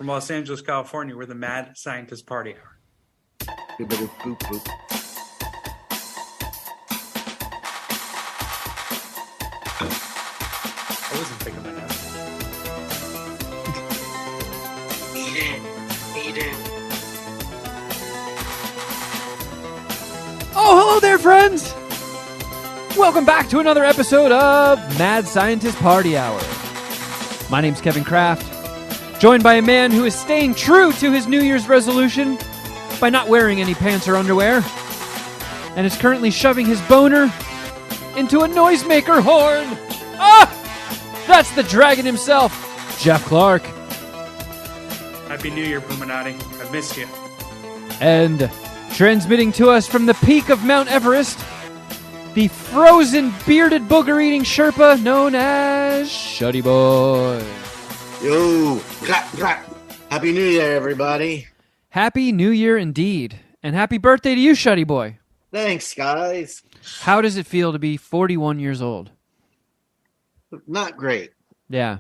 from Los Angeles, California, we're the Mad Scientist Party Hour. Boop, boop, boop, boop. I wasn't picking my nose. Eat it. Oh, hello there, friends! Welcome back to another episode of Mad Scientist Party Hour. My name's Kevin Kraft, joined by a man who is staying true to his New Year's resolution by not wearing any pants or underwear, and is currently shoving his boner into a noisemaker horn. Ah! That's the dragon himself, Jeff Clark. Happy New Year, Puminati. I've missed you. And transmitting to us from the peak of Mount Everest, the frozen bearded booger-eating Sherpa known as Shuddy Boy. Yo, clap, clap. Happy New Year, everybody. Happy New Year indeed. And happy birthday to you, Shuddy Boy. Thanks, guys. How does it feel to be 41 years old? Not great. Yeah.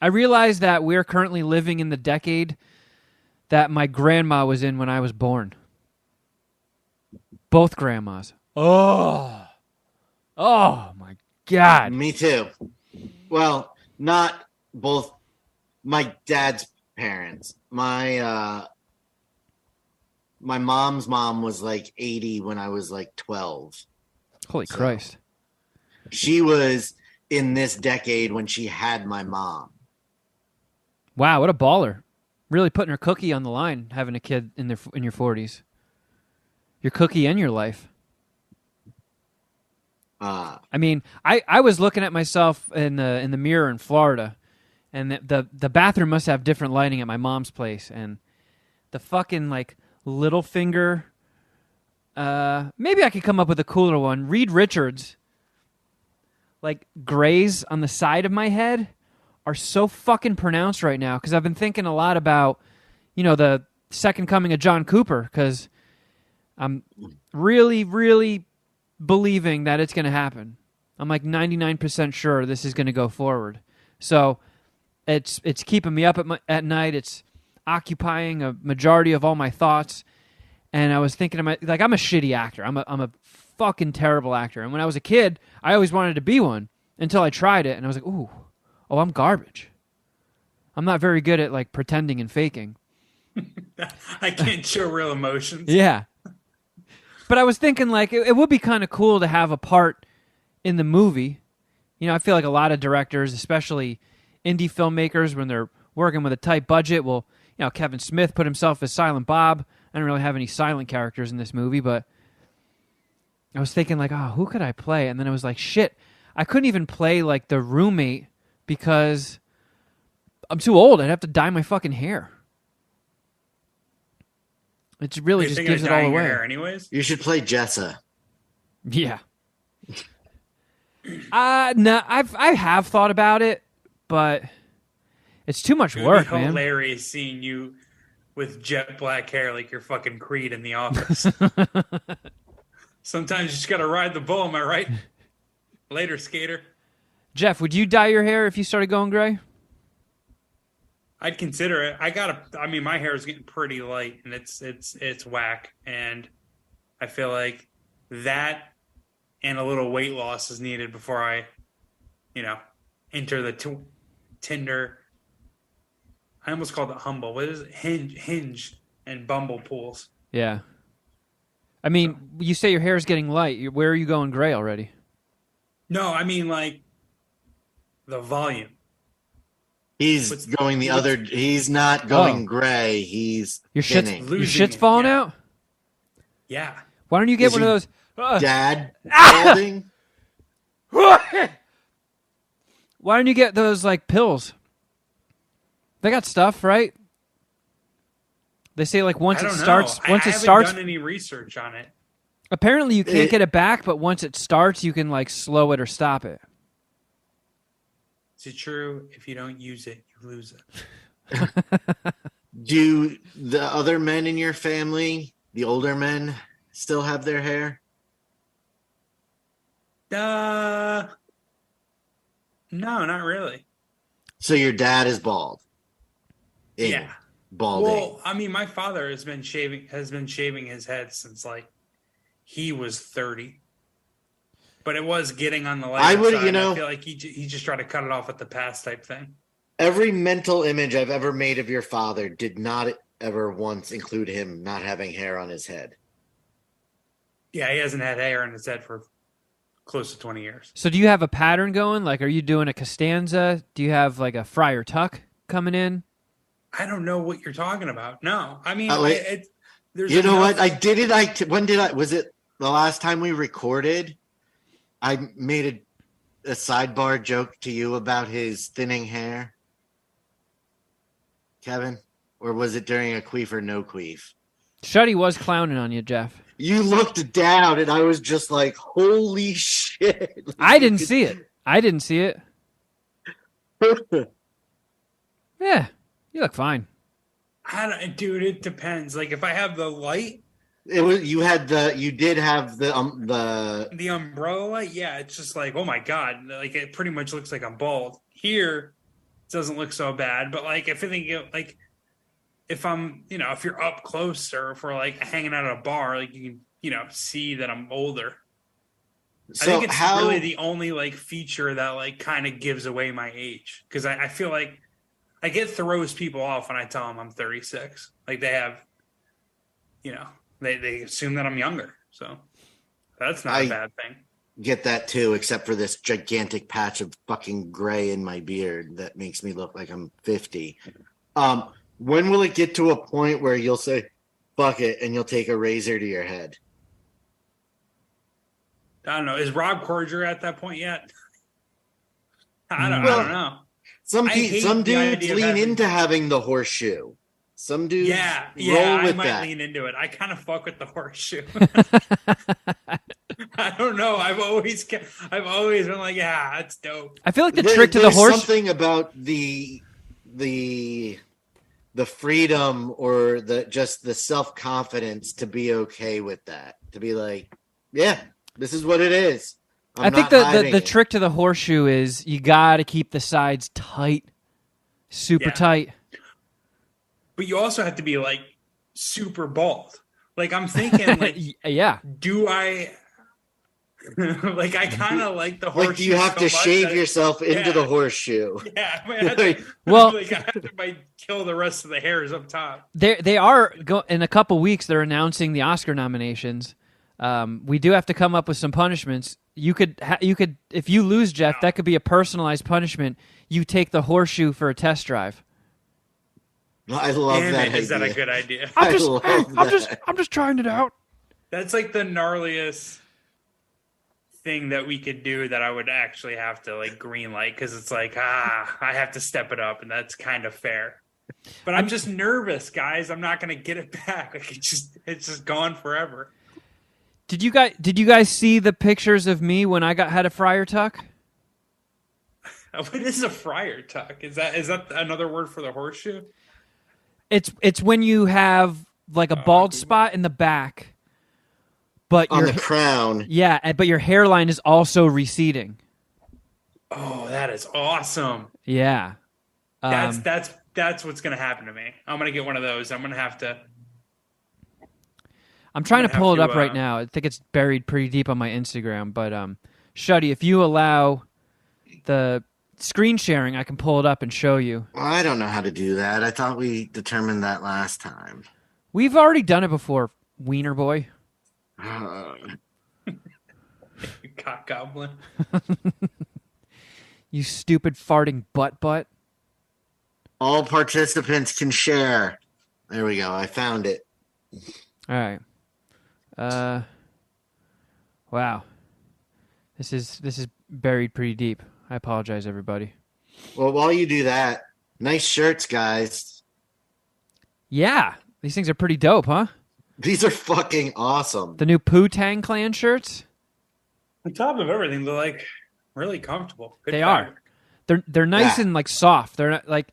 I realize that we're currently living in the decade that my grandma was in when I was born. Both grandmas. Oh my God. Me too. Well, not both my dad's parents. My mom's mom was like 80 when I was like 12. Holy Christ. She was in this decade when she had my mom. Wow, what a baller. Really putting her cookie on the line, having a kid in your 40s. Your cookie and your life. I mean, I was looking at myself in the mirror in Florida, and the bathroom must have different lighting at my mom's place, and the fucking like little finger. Maybe I could come up with a cooler one. Reed Richards, like grays on the side of my head, are so fucking pronounced right now because I've been thinking a lot about, the second coming of John Cooper, because I'm really, really believing that it's going to happen. I'm like 99% sure this is going to go forward. So it's keeping me up at night. It's occupying a majority of all my thoughts. And I was thinking, I'm a shitty actor. I'm a fucking terrible actor. And when I was a kid, I always wanted to be one until I tried it. And I was like, oh, I'm garbage. I'm not very good at like pretending and faking. I can't show real emotions. Yeah. But I was thinking, like, it would be kind of cool to have a part in the movie. I feel like a lot of directors, especially indie filmmakers, when they're working with a tight budget, Kevin Smith put himself as Silent Bob. I don't really have any silent characters in this movie, but I was thinking, like, who could I play? And then I was like, shit, I couldn't even play, like, the roommate because I'm too old. I'd have to dye my fucking hair. It really just gives it all away. Hair anyways? You should play Jessa. Yeah. No, I have thought about it, but it's too much work, It would be man. hilarious seeing you with jet black hair like you're fucking Creed in The Office. Sometimes you just gotta ride the bull, am I right? Later, skater. Jeff, would you dye your hair if you started going gray? I'd consider it. My hair is getting pretty light, and it's whack, and I feel like that and a little weight loss is needed before I, enter the Tinder. I almost called it Humble. What is it? Hinge and Bumble pools. Yeah. I mean, you say your hair is getting light. Where are you going gray already? No, I mean like the volume. He's going the other. He's not going gray. He's your thinning. shit's falling out. Yeah. Why don't you get one of those? Dad balding? Why don't you get those like pills? They got stuff, right? They say like once it starts. I haven't done any research on it. Apparently, you can't get it back, but once it starts, you can like slow it or stop it. Is it true? If you don't use it, you lose it. Do the other men in your family, the older men, still have their hair? No, not really. So your dad is bald. Yeah. balding. Well, I mean, my father has been shaving his head since like he was 30. But it was getting on the I lighter would, side. you know, I feel like he just tried to cut it off at the pass type thing. every mental image I've ever made of your father did not ever once include him not having hair on his head. Yeah, he hasn't had hair on his head for close to 20 years. So do you have a pattern going? Like, are you doing a Costanza? Do you have like a Friar Tuck coming in? I don't know what you're talking about. No, I mean, there's you know enough- what? I did it. When did I? Was it the last time we recorded? I made a sidebar joke to you about his thinning hair, Kevin, or was it during a queef or no queef? Shuddy was clowning on you, Jeff. You looked down, and I was just like, "Holy shit!" Like, I didn't see it. I didn't see it. Yeah, you look fine. Dude, it depends. Like if I have the light, It was you did have the umbrella light, yeah, it's just like, oh my god, like it pretty much looks like I'm bald. Here, it doesn't look so bad, but like if I'm, if you're up close or if we're like hanging out at a bar, like you can, see that I'm older. So I think it's really the only like feature that like kind of gives away my age because I feel like it throws people off when I tell them I'm 36. Like they have, they assume that I'm younger. So that's not a bad thing. Get that too, except for this gigantic patch of fucking gray in my beard that makes me look like I'm 50. When will it get to a point where you'll say, fuck it, and you'll take a razor to your head? I don't know. Is Rob Corger at that point yet? I don't know. Some dudes lean into having the horseshoe. Some dudes roll with I might lean into it. I kind of fuck with the horseshoe. I don't know. I've always been like, yeah, that's dope. I feel like the trick to the horseshoe. There's something about the freedom or the self-confidence to be okay with that. To be like, yeah, this is what it is. I think the trick to the horseshoe is you got to keep the sides tight, super tight. But you also have to be like super bald. Like I'm thinking, like, do I? Like I kind of like the horseshoe. Like you have to shave yourself into the horseshoe. Yeah, I have to might kill the rest of the hairs up top. They are in a couple weeks. They're announcing the Oscar nominations. We do have to come up with some punishments. You could if you lose, Jeff, that could be a personalized punishment. You take the horseshoe for a test drive. I love that idea. Is that a good idea? I'm just trying it out. That's like the gnarliest thing that we could do that I would actually have to like green light because it's like I have to step it up and that's kind of fair. But I'm just nervous, guys. I'm not gonna get it back. Like it's just gone forever. Did you guys see the pictures of me when I had a Friar Tuck? What is a Friar Tuck? Is that another word for the horseshoe? It's when you have like a bald spot in the back, but on the crown. Yeah, but your hairline is also receding. Oh, that is awesome. Yeah. That's what's gonna happen to me. I'm gonna get one of those. I'm gonna have to. I'm trying to pull it up right now. I think it's buried pretty deep on my Instagram. But Shuddy, if you allow the screen sharing, I can pull it up and show you. Well, I don't know how to do that. I thought we determined that last time. We've already done it before, Wiener Boy. You cock goblin. You stupid farting butt. All participants can share. There we go. I found it. All right. Wow. This is buried pretty deep. I apologize, everybody. Well, while you do that, nice shirts, guys. Yeah, these things are pretty dope, huh? These are fucking awesome. The new Poo-Tang Clan shirts. On top of everything, they're like really comfortable. Good they fabric. are. They're nice and like soft. They're not like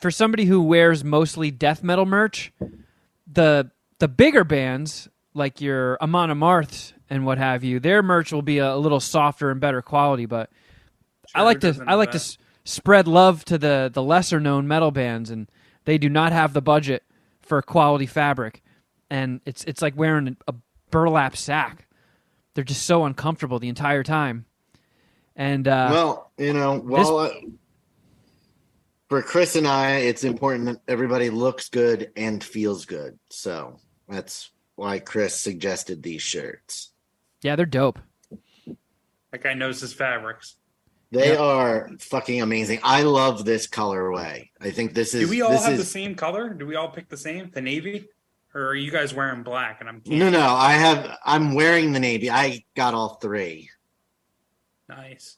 for somebody who wears mostly death metal merch. The bigger bands like your Amon Amarths and what have you, their merch will be a little softer and better quality. But I like to spread love to the lesser known metal bands, and they do not have the budget for quality fabric, and it's like wearing a burlap sack. They're just so uncomfortable the entire time. And for Chris and I, it's important that everybody looks good and feels good. So that's why Chris suggested these shirts. Yeah, they're dope. That guy knows his fabrics. They are fucking amazing. I love this colorway. I think this is. Do we all have the same color? Do we all pick the same, the navy, or are you guys wearing black? And I'm no. I'm wearing the navy. I got all three. Nice.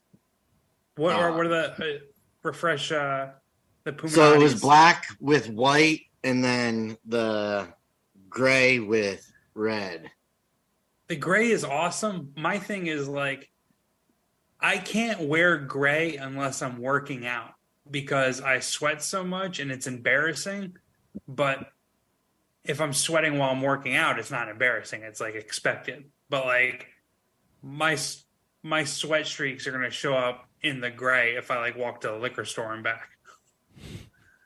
What are the refresh the Pumas? So it was black with white, and then the gray with red. The gray is awesome. My thing is like, I can't wear gray unless I'm working out because I sweat so much and it's embarrassing. But if I'm sweating while I'm working out, it's not embarrassing. It's like expected. But like my sweat streaks are going to show up in the gray if I like walk to the liquor store and back.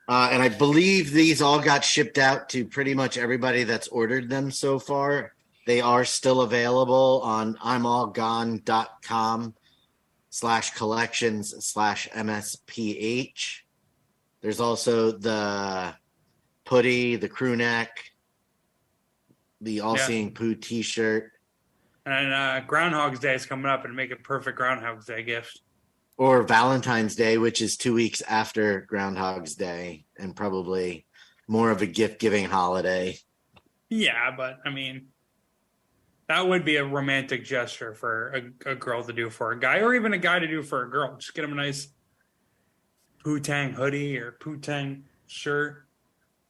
And I believe these all got shipped out to pretty much everybody that's ordered them so far. They are still available on imallgone.com/collections/MSPH. There's also the hoodie, the crew neck, the All Seeing Poo t-shirt. And Groundhog's Day is coming up, and make a perfect Groundhog's Day gift. Or Valentine's Day, which is 2 weeks after Groundhog's Day, and probably more of a gift-giving holiday. Yeah, but I mean, that would be a romantic gesture for a girl to do for a guy, or even a guy to do for a girl. Just get him a nice Poo-Tang hoodie or Poo-Tang shirt.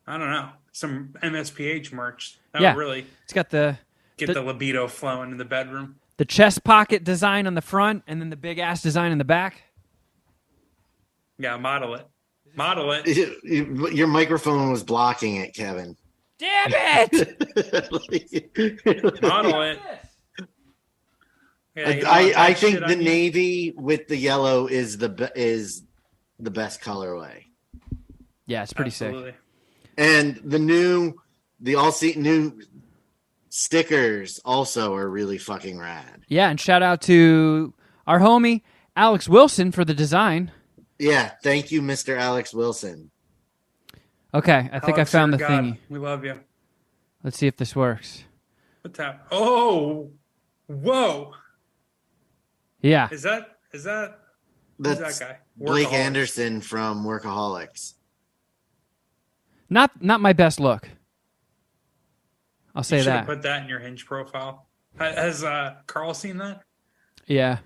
I don't know. Some MSPH merch. That would really it's got the libido flowing in the bedroom. The chest pocket design on the front, and then the big ass design in the back. Yeah, model it. Model it. Your microphone was blocking it, Kevin. Damn it! Model it. Yeah, I think the navy with the yellow is the best colorway. Yeah, it's pretty sick. And the new stickers also are really fucking rad. Yeah, and shout out to our homie Alex Wilson for the design. Yeah, thank you, Mr. Alex Wilson. Okay, I think I found the thingy. We love you. Let's see if this works. What's that? Oh, whoa. Yeah. Is that who's that guy? Blake Anderson from Workaholics. Not my best look. I'll say that. Put that in your Hinge profile. Has Carl seen that? Yeah.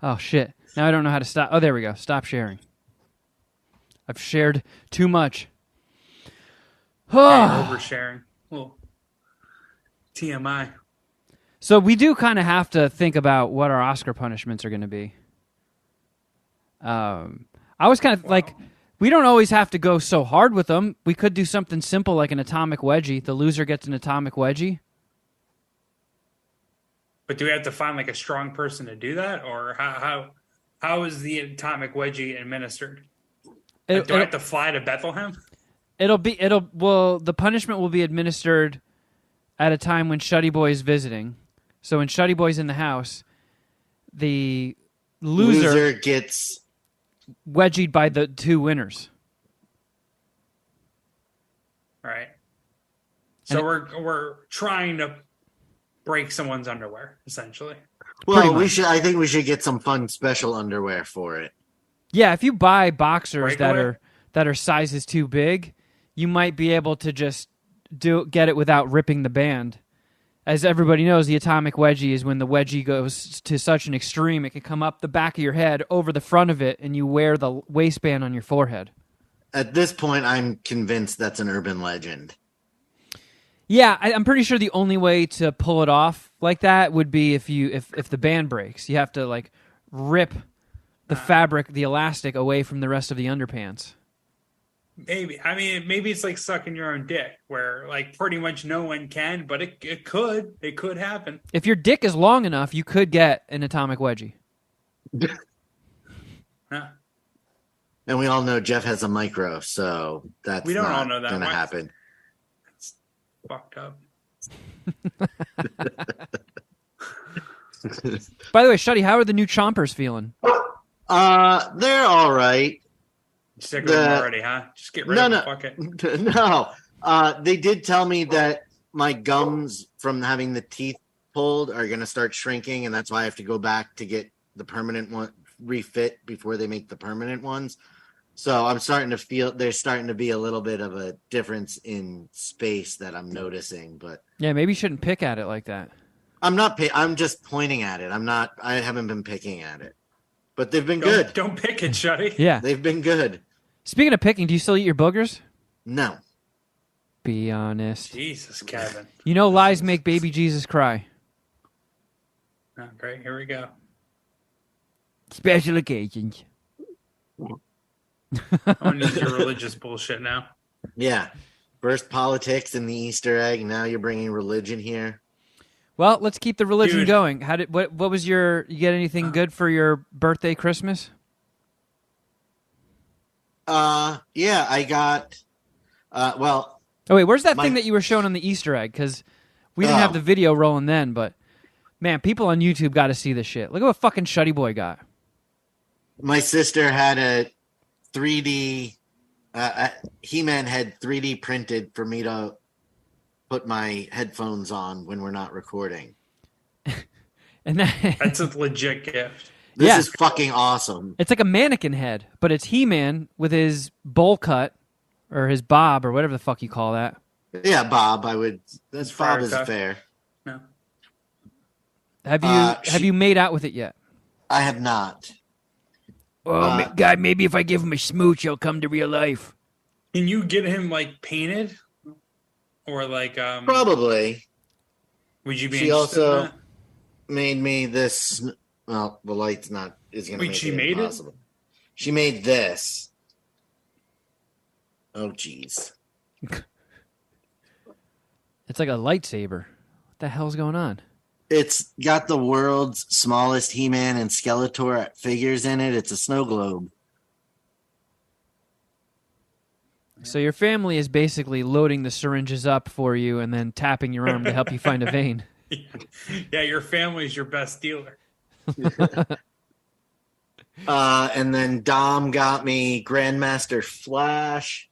Oh shit! Now I don't know how to stop. Oh, there we go. Stop sharing. I've shared too much. Oversharing. Well, TMI. So we do kind of have to think about what our Oscar punishments are going to be. I was kind of like, we don't always have to go so hard with them. We could do something simple like an atomic wedgie. The loser gets an atomic wedgie. But do we have to find like a strong person to do that, or how is the atomic wedgie administered? Do I have to fly to Bethlehem? The punishment will be administered at a time when Shuddy Boy is visiting. So when Shuddy Boy's in the house, the loser gets wedgied by the two winners. All right. So we're trying to break someone's underwear, essentially. Well, I think we should get some fun special underwear for it. Yeah, if you buy boxers that are sizes too big, you might be able to just get it without ripping the band. As everybody knows, the atomic wedgie is when the wedgie goes to such an extreme it can come up the back of your head over the front of it, and you wear the waistband on your forehead. At this point, I'm convinced that's an urban legend. Yeah, I'm pretty sure the only way to pull it off like that would be if the band breaks. You have to like rip the fabric, the elastic, away from the rest of the underpants. Maybe. I mean, maybe it's like sucking your own dick, where like pretty much no one can, but it could happen. If your dick is long enough, you could get an atomic wedgie. Huh. And we all know Jeff has a micro, so that's We don't all not know that. going to Why- happen. It's fucked up. By the way, Shuddy, how are the new chompers feeling? They're all right. Sick of them already, huh? Just get rid of them. Fuck it. No. They did tell me that my gums from having the teeth pulled are going to start shrinking, and that's why I have to go back to get the permanent one refit before they make the permanent ones. So I'm starting to feel there's starting to be a little bit of a difference in space that I'm noticing, but Yeah, maybe you shouldn't pick at it like that. I'm just pointing at it. I haven't been picking at it. But they've been good. Don't pick it, Shuddy. Yeah. They've been good. Speaking of picking, do you still eat your boogers? No. Be honest. Jesus, Kevin. You know lies make baby Jesus cry. Oh, great, here we go. Special occasions. I don't need your religious bullshit now. Yeah. First politics and the Easter egg. Now you're bringing religion here. Well, let's keep the religion Dude. going. What was you get anything good for your birthday, Christmas? Yeah, I got well, Oh wait, where's that My- thing that you were showing on the Easter egg? Because we didn't have Oh. the video rolling then, but man, people on YouTube got to see this shit. Look at what fucking Shuddy Boy got. my sister had a 3D He-Man had 3D printed for me to put my headphones on when we're not recording. And that, That's a legit gift. This Yeah. is fucking awesome. it's like a mannequin head, but it's He-Man with his bowl cut or his bob or whatever the fuck you call that. Yeah, Bob, that's Fire Bob is cut. fair. No. Have you She- you made out with it yet? I have not. Oh, God, maybe if I give him a smooch, he'll come to real life. Can you get him like painted? Or like Probably. would you be She interested also in that? made me this. Well, the light's not is going to Wait, make she it made it? impossible. She made this. Oh, jeez. It's like a lightsaber. What the hell's going on? It's got the world's smallest He-Man and Skeletor figures in it. It's a snow globe. So your family is basically loading the syringes up for you and then tapping your arm to help you find a vein. Yeah, your family's your best dealer. And then Dom got me Grandmaster Flash,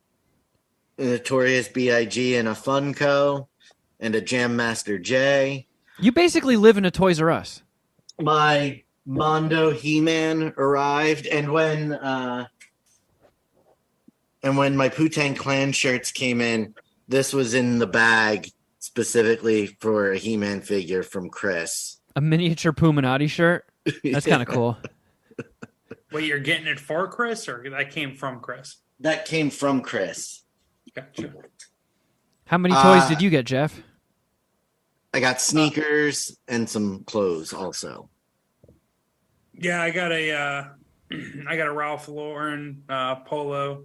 a Notorious B.I.G. and a Funko, and a Jam Master J. You basically live in a Toys R Us. My Mondo He-Man arrived, and when my Wu-Tang Clan shirts came in, this was in the bag specifically for a He-Man figure from Chris. A miniature Puminati shirt. That's kind of cool. Wait, you're getting it for Chris, or that came from Chris? That came from Chris. Gotcha. How many toys did you get, Jeff? I got sneakers and some clothes also. Yeah, I got a Ralph Lauren polo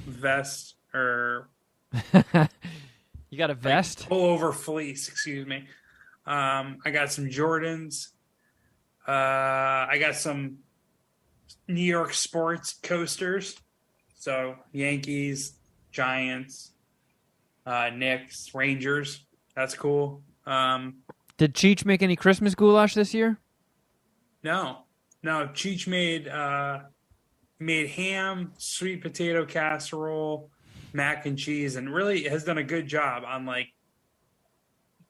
vest or You got a vest? pullover fleece, excuse me. I got some Jordans. I got some New York sports coasters. So Yankees, Giants, Knicks, Rangers. That's cool. Did Cheech make any Christmas goulash this year? No. Cheech made ham, sweet potato casserole, mac and cheese, and really has done a good job on like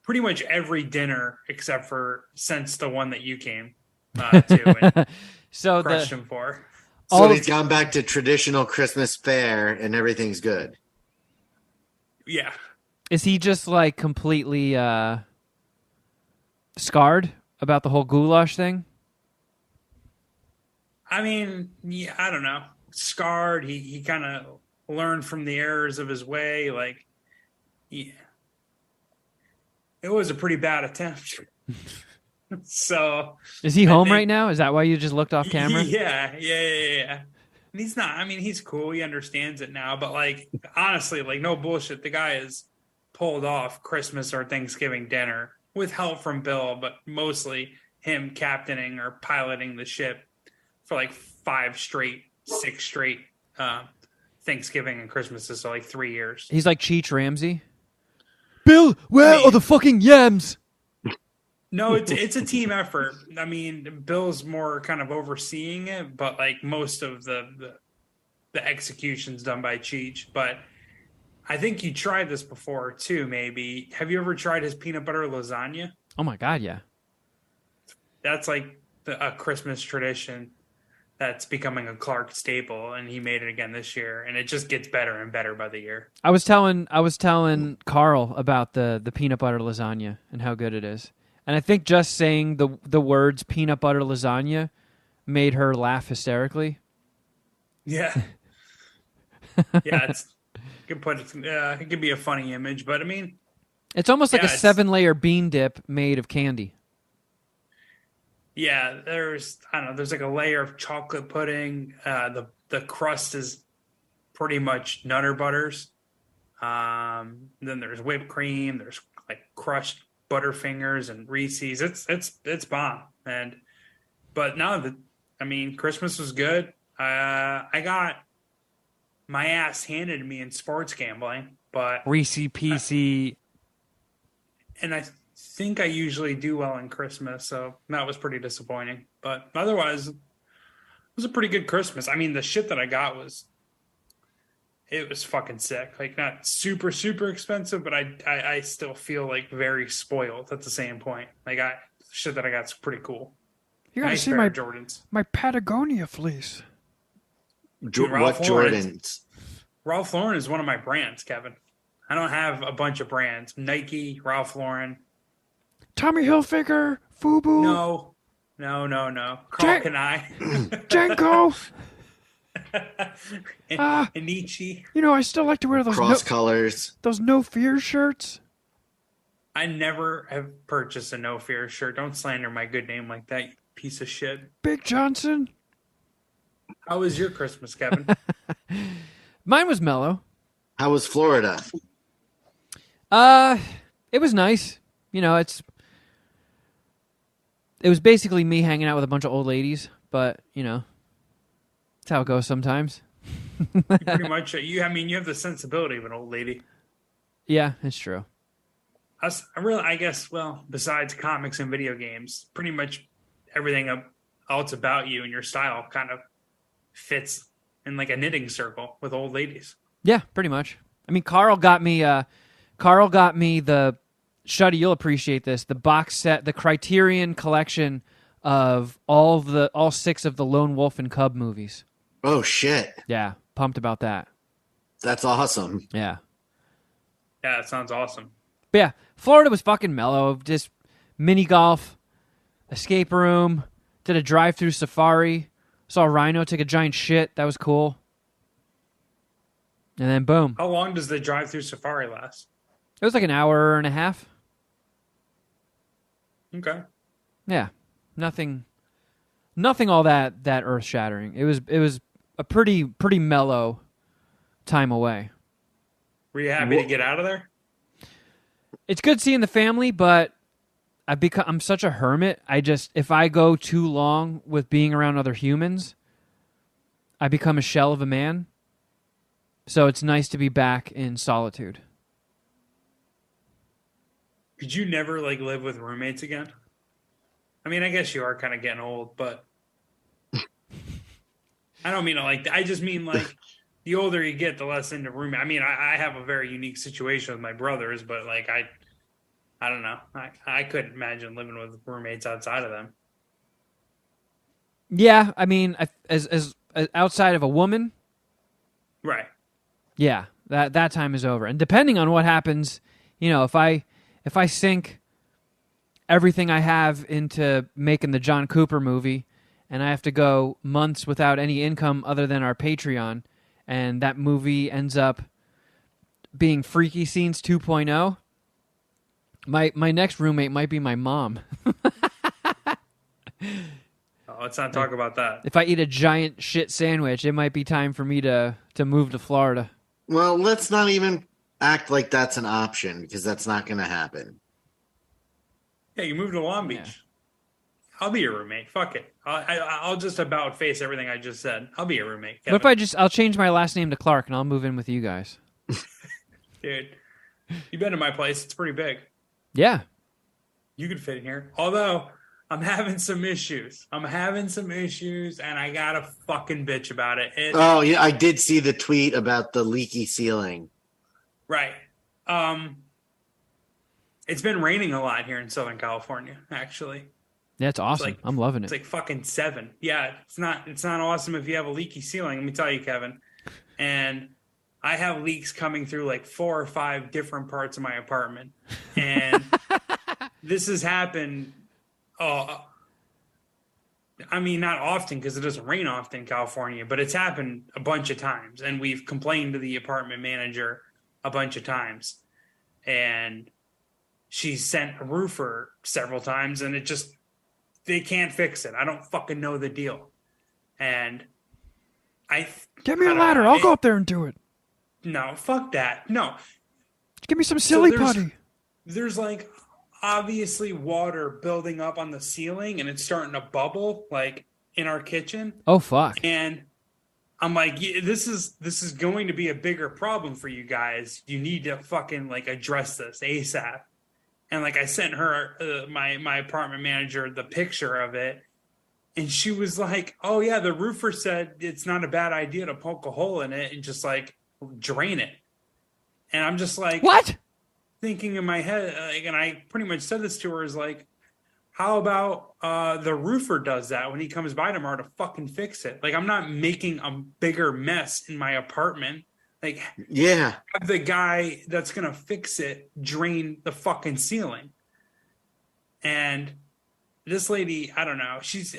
pretty much every dinner except for since the one that you came to and So crushed him for. All So of- he's gone back to traditional Christmas fare and everything's good. Yeah. is he just like completely scarred about the whole goulash thing? I mean, yeah, I don't know. Scarred. He kind of learned from the errors of his way. Like, yeah, it was a pretty bad attempt. So Is he I home think- right now? Is that why you just looked off camera? Yeah. And he's not. I mean, he's cool. He understands it now. But like, honestly, like, no bullshit. The guy has pulled off Christmas or Thanksgiving dinner with help from Bill, but mostly him captaining or piloting the ship for like 6 straight Thanksgiving and Christmases, so like 3 years. He's like Cheech Ramsey. Bill, where are the fucking yams? No, it's a team effort. I mean, Bill's more kind of overseeing it, but like most of the execution's done by Cheech. But I think you tried this before too. Maybe have you ever tried his peanut butter lasagna? Oh my god, yeah. That's like a Christmas tradition that's becoming a Clark staple, and he made it again this year, and it just gets better and better by the year. I was telling Carl about the peanut butter lasagna and how good it is. And I think just saying the words peanut butter lasagna made her laugh hysterically. Yeah. Yeah, it's good put. It could be a funny image, but I mean, it's almost like a 7-layer bean dip made of candy. Yeah, there's like a layer of chocolate pudding. The crust is pretty much Nutter Butters. Then there's whipped cream. There's like crushed Butterfingers and Reese's. It's bomb. But now that Christmas was good. I got my ass handed to me in sports gambling, but Reese PC. And I think I usually do well in Christmas, so that was pretty disappointing. But otherwise, it was a pretty good Christmas. I mean, the shit that I got was fucking sick. Like, not super, super expensive, but I still feel like very spoiled at the same point. Like, shit that I got's pretty cool. You gotta see my Jordans. My Patagonia fleece. What Jordans? Ralph Lauren is one of my brands, Kevin. I don't have a bunch of brands. Nike, Ralph Lauren. Tommy Hilfiger, FUBU. No. Carl Kanai. Janko. Anichi. You know, I still like to wear those cross colors. Those No Fear shirts. I never have purchased a No Fear shirt. Don't slander my good name like that, you piece of shit. Big Johnson. How was your Christmas, Kevin? Mine was mellow. How was Florida? It was nice. You know, it was basically me hanging out with a bunch of old ladies, but you know, that's how it goes sometimes. Pretty much. You have the sensibility of an old lady. Yeah, it's true. I guess, besides comics and video games, pretty much everything else about you and your style kind of fits in like a knitting circle with old ladies. Yeah, pretty much. I mean, Carl got me the Shuddy, you'll appreciate this, the box set, the Criterion collection of all 6 of the Lone Wolf and Cub movies. Oh shit. Yeah, pumped about that. That's awesome. Yeah. Yeah, that sounds awesome. But yeah, Florida was fucking mellow. Just mini golf, escape room, did a drive-through safari, saw a rhino take a giant shit. That was cool. And then boom. How long does the drive-through safari last? It was like an hour and a half. Okay. Yeah. Nothing all that earth-shattering. It was a pretty mellow time away. Were you happy to get out of there? It's good seeing the family, but I'm such a hermit. If I go too long with being around other humans, I become a shell of a man. So it's nice to be back in solitude. Could you never live with roommates again? I mean, I guess you are kind of getting old, but I don't mean it like that. I just mean the older you get, the less into roommate. I mean, I have a very unique situation with my brothers, but I don't know. I couldn't imagine living with roommates outside of them. Yeah, I mean, as outside of a woman, right? Yeah, that time is over. And depending on what happens, you know, if I sink everything I have into making the John Cooper movie, and I have to go months without any income other than our Patreon, and that movie ends up being Freaky Scenes 2.0, my next roommate might be my mom. Let's not talk about that. If I eat a giant shit sandwich, it might be time for me to move to Florida. Well, let's not even act like that's an option, because that's not going to happen. Yeah, you moved to Long Beach. I'll be your roommate. Fuck it. I'll just about face everything I just said. I'll be your roommate. Kevin. What if I'll change my last name to Clark and I'll move in with you guys? Dude, you've been to my place. It's pretty big. Yeah. You could fit in here. Although, I'm having some issues. And I gotta fucking bitch about it. Oh, yeah, I did see the tweet about the leaky ceiling. Right. It's been raining a lot here in Southern California, actually. Yeah, it's awesome. I'm loving it. It's like fucking 7. Yeah, it's not awesome if you have a leaky ceiling, let me tell you, Kevin. And I have leaks coming through like 4 or 5 different parts of my apartment. And this has happened, I mean, not often because it doesn't rain often in California, but it's happened a bunch of times. And we've complained to the apartment manager a bunch of times. And she's sent a roofer several times, and they can't fix it. I don't fucking know the deal. And Give me a ladder. I'll go up there and do it. No, fuck that. No. Give me some silly putty. There's like obviously water building up on the ceiling, and it's starting to bubble like in our kitchen. Oh, fuck. And I'm like, yeah, this is going to be a bigger problem for you guys. You need to fucking like address this ASAP. And like I sent her, my apartment manager, the picture of it. And she was like, oh yeah, the roofer said it's not a bad idea to poke a hole in it and just like drain it. And I'm just like, what? Thinking in my head, and I pretty much said this to her, is like, how about the roofer does that when he comes by tomorrow to fucking fix it? Like, I'm not making a bigger mess in my apartment. Like, yeah, have the guy that's gonna fix it drain the fucking ceiling. And this lady, I don't know. She's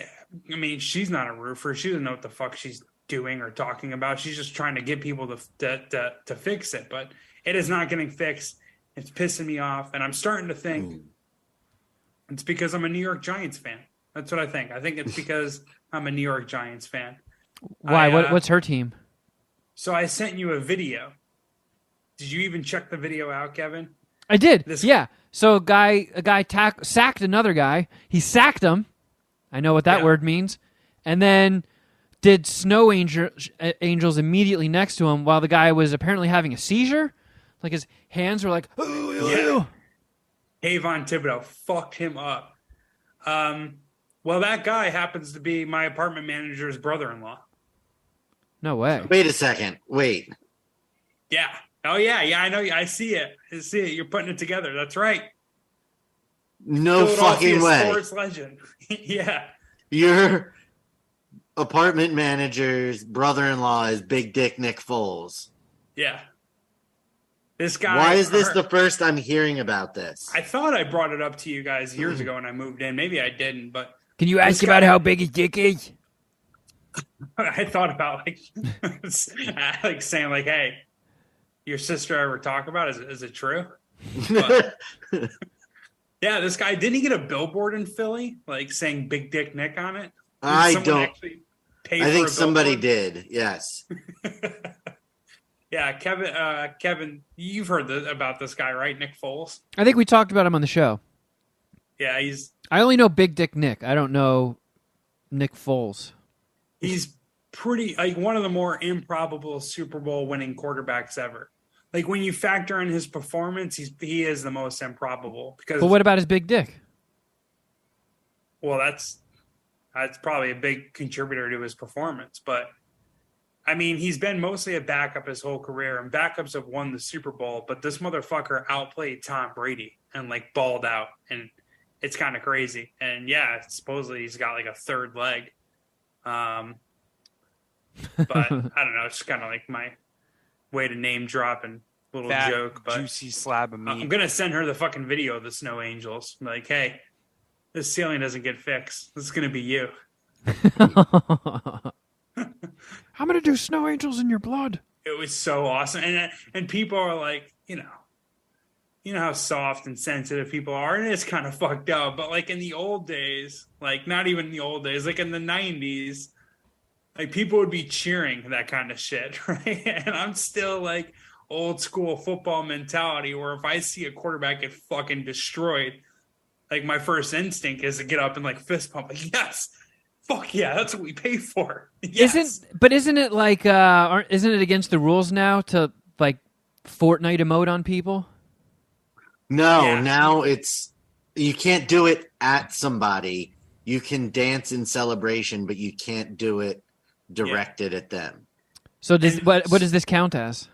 not a roofer. She doesn't know what the fuck she's doing or talking about. She's just trying to get people to fix it, but it is not getting fixed. It's pissing me off, and I'm starting to think it's because I'm a New York Giants fan. That's what I think. I think it's because I'm a New York Giants fan. Why? What's her team? So I sent you a video. Did you even check the video out, Kevin? I did. Yeah. So a guy sacked another guy. He sacked him. I know what that word means. And then did snow angels immediately next to him while the guy was apparently having a seizure. Like his hands were like, yeah. Avon Thibodeau fucked him up. Well, that guy happens to be my apartment manager's brother-in-law. No way. Wait a second. Wait. Yeah. Oh, yeah. Yeah, I know. I see it. You're putting it together. That's right. No fucking way. Sports legend. Yeah. Your apartment manager's brother-in-law is Big Dick Nick Foles. Yeah. This guy. Why is this the first I'm hearing about this? I thought I brought it up to you guys years ago when I moved in. Maybe I didn't, but. Can you ask about how big his dick is? I thought about like saying like, hey, your sister ever talk about it? Is it true? But, yeah, this guy, didn't he get a billboard in Philly like saying Big Dick Nick on it? I think somebody did. Yes. Yeah, Kevin, you've heard about this guy, right? Nick Foles. I think we talked about him on the show. Yeah, I only know Big Dick Nick. I don't know Nick Foles. He's pretty like one of the more improbable Super Bowl winning quarterbacks ever. Like when you factor in his performance, he is the most improbable. Because, but what about his big dick? Well, that's probably a big contributor to his performance. But I mean, he's been mostly a backup his whole career, and backups have won the Super Bowl. But this motherfucker outplayed Tom Brady and like balled out, and it's kind of crazy. And yeah, supposedly he's got like a third leg. But I don't know. It's kind of like my way to name drop and little Fat, joke. But juicy slab of meat. I'm gonna send her the fucking video of the snow angels. I'm like, hey, this ceiling doesn't get fixed. This is gonna be you. I'm gonna do snow angels in your blood. It was so awesome, and people are like, you know how soft and sensitive people are, and it's kind of fucked up. But like in the old days, like not even the old days, like in the 90s, like people would be cheering that kind of shit, right? And I'm still like old school football mentality where if I see a quarterback get fucking destroyed, like my first instinct is to get up and like fist pump. Like, yes, fuck yeah, that's what we pay for. Yes. Isn't it like isn't it against the rules now to like Fortnite emote on people? No, Yeah. now you can't do it at somebody. You can dance in celebration, but you can't do it directed at them. So what does this count as?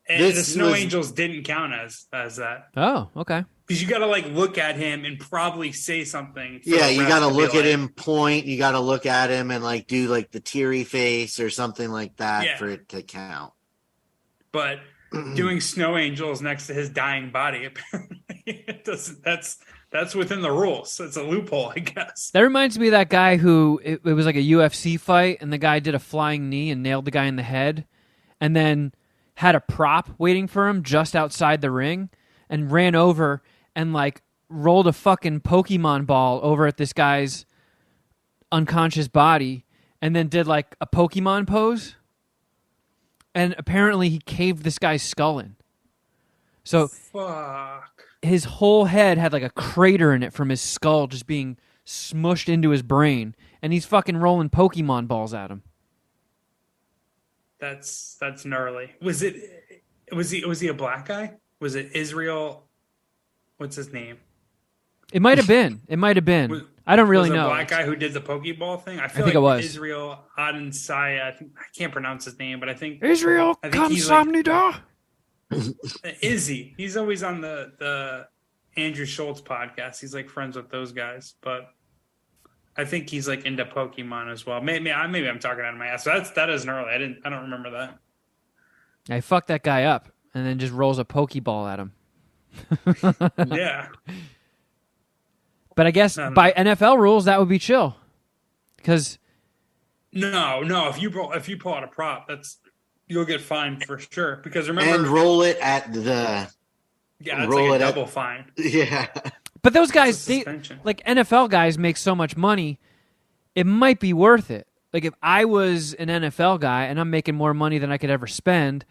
And the Snow Angels didn't count as that. Oh, okay. Because you got to like look at him and probably say something. Yeah, you got to look at him, point. You got to look at him and like do like the teary face or something like that for it to count. But doing Snow Angels next to his dying body, apparently, it doesn't. That's within the rules. It's a loophole, I guess. That reminds me of that guy who it was like a UFC fight, and the guy did a flying knee and nailed the guy in the head, and then had a prop waiting for him just outside the ring, and ran over and like rolled a fucking Pokemon ball over at this guy's unconscious body, and then did like a Pokemon pose. And apparently he caved this guy's skull in. So fuck. His whole head had like a crater in it from his skull just being smushed into his brain, and he's fucking rolling Pokemon balls at him. That's gnarly. Was he a black guy? Was it Israel? What's his name? It might have been. I don't really know. Was it a black guy who did the Pokeball thing? I think it was Israel Adensaya. I can't pronounce his name, but I think Israel Kamsamnida. Izzy. He's always on the Andrew Schultz podcast. He's like friends with those guys, but I think he's like into Pokemon as well. Maybe I'm talking out of my ass. So that is gnarly. I don't remember that. I fucked that guy up and then just rolls a Pokeball at him. Yeah. But I guess by NFL rules that would be chill. Because no, if you pull out a prop, you'll get fined for sure. Because remember, and roll it at the it's like a double fine. Yeah. But those guys, like NFL guys, make so much money, it might be worth it. Like if I was an NFL guy and I'm making more money than I could ever spend,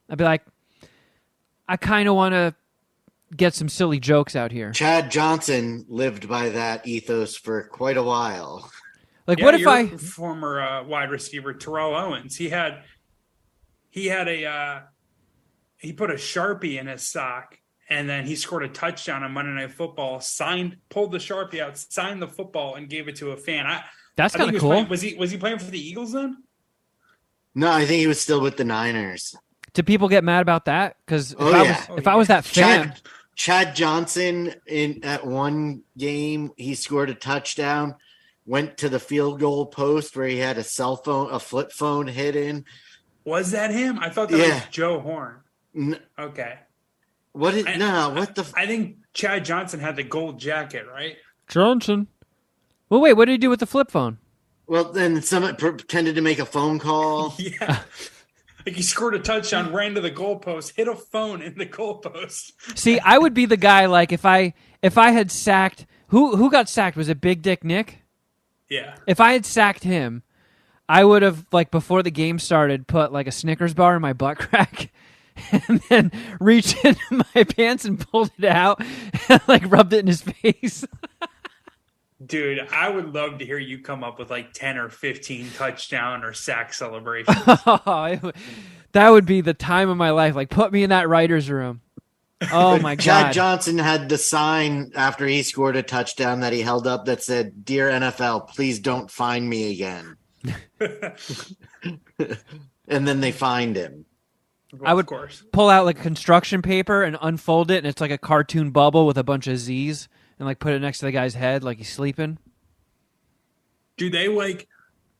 I'd be like, I kind of want to get some silly jokes out here. Chad Johnson lived by that ethos for quite a while. Like, what if former wide receiver Terrell Owens? He put a Sharpie in his sock, and then he scored a touchdown on Monday Night Football. Pulled the Sharpie out, signed the football, and gave it to a fan. That's kind of cool. Was he playing for the Eagles then? No, I think he was still with the Niners. Do people get mad about that? Because if I was that fan. Chad Johnson at one game, he scored a touchdown, went to the field goal post where he had a flip phone hidden. Was that him? I thought that was Joe Horn. Okay. I think Chad Johnson had the gold jacket, right? Johnson. Well, wait, what did he do with the flip phone? Well, then someone pretended to make a phone call. Yeah. Like he scored a touchdown, ran to the goalpost, hit a phone in the goalpost. See, I would be the guy like if I had sacked who got sacked? Was it Big Dick Nick? Yeah. If I had sacked him, I would have like before the game started put like a Snickers bar in my butt crack and then reached into my pants and pulled it out and like rubbed it in his face. Dude, I would love to hear you come up with like 10 or 15 touchdown or sack celebrations. That would be the time of my life. Like, put me in that writer's room. Oh, my God. Chad Johnson had the sign after he scored a touchdown that he held up that said, "Dear NFL, please don't fine me again." And then they fined him. I would pull out like construction paper and unfold it, and it's like a cartoon bubble with a bunch of Z's. And like put it next to the guy's head like he's sleeping. Do they like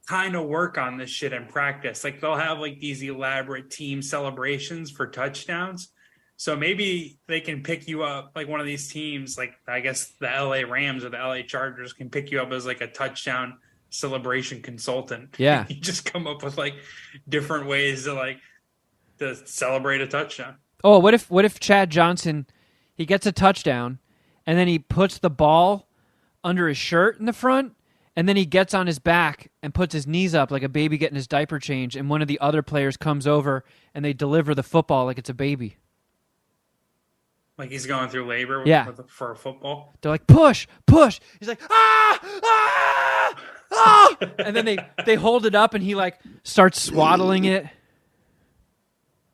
kind of work on this shit in practice? Like they'll have like these elaborate team celebrations for touchdowns. So maybe they can pick you up like one of these teams, like I guess the LA Rams or the LA Chargers can pick you up as like a touchdown celebration consultant. Yeah. You just come up with like different ways to celebrate a touchdown. Oh, what if Chad Johnson, he gets a touchdown and then he puts the ball under his shirt in the front, and then he gets on his back and puts his knees up like a baby getting his diaper changed, and one of the other players comes over and they deliver the football like it's a baby. Like he's going through labor for a football. They're like, push, push. He's like, ah, ah, ah. And then they hold it up and he like starts swaddling it.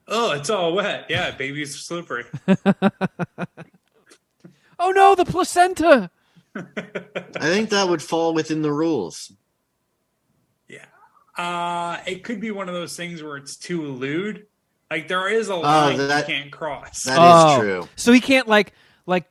Oh, it's all wet. Yeah, baby's slippery. Oh no, the placenta. I think that would fall within the rules. Yeah. It could be one of those things where it's too lewd. Like there is a line you can't cross. That is true. So he can't like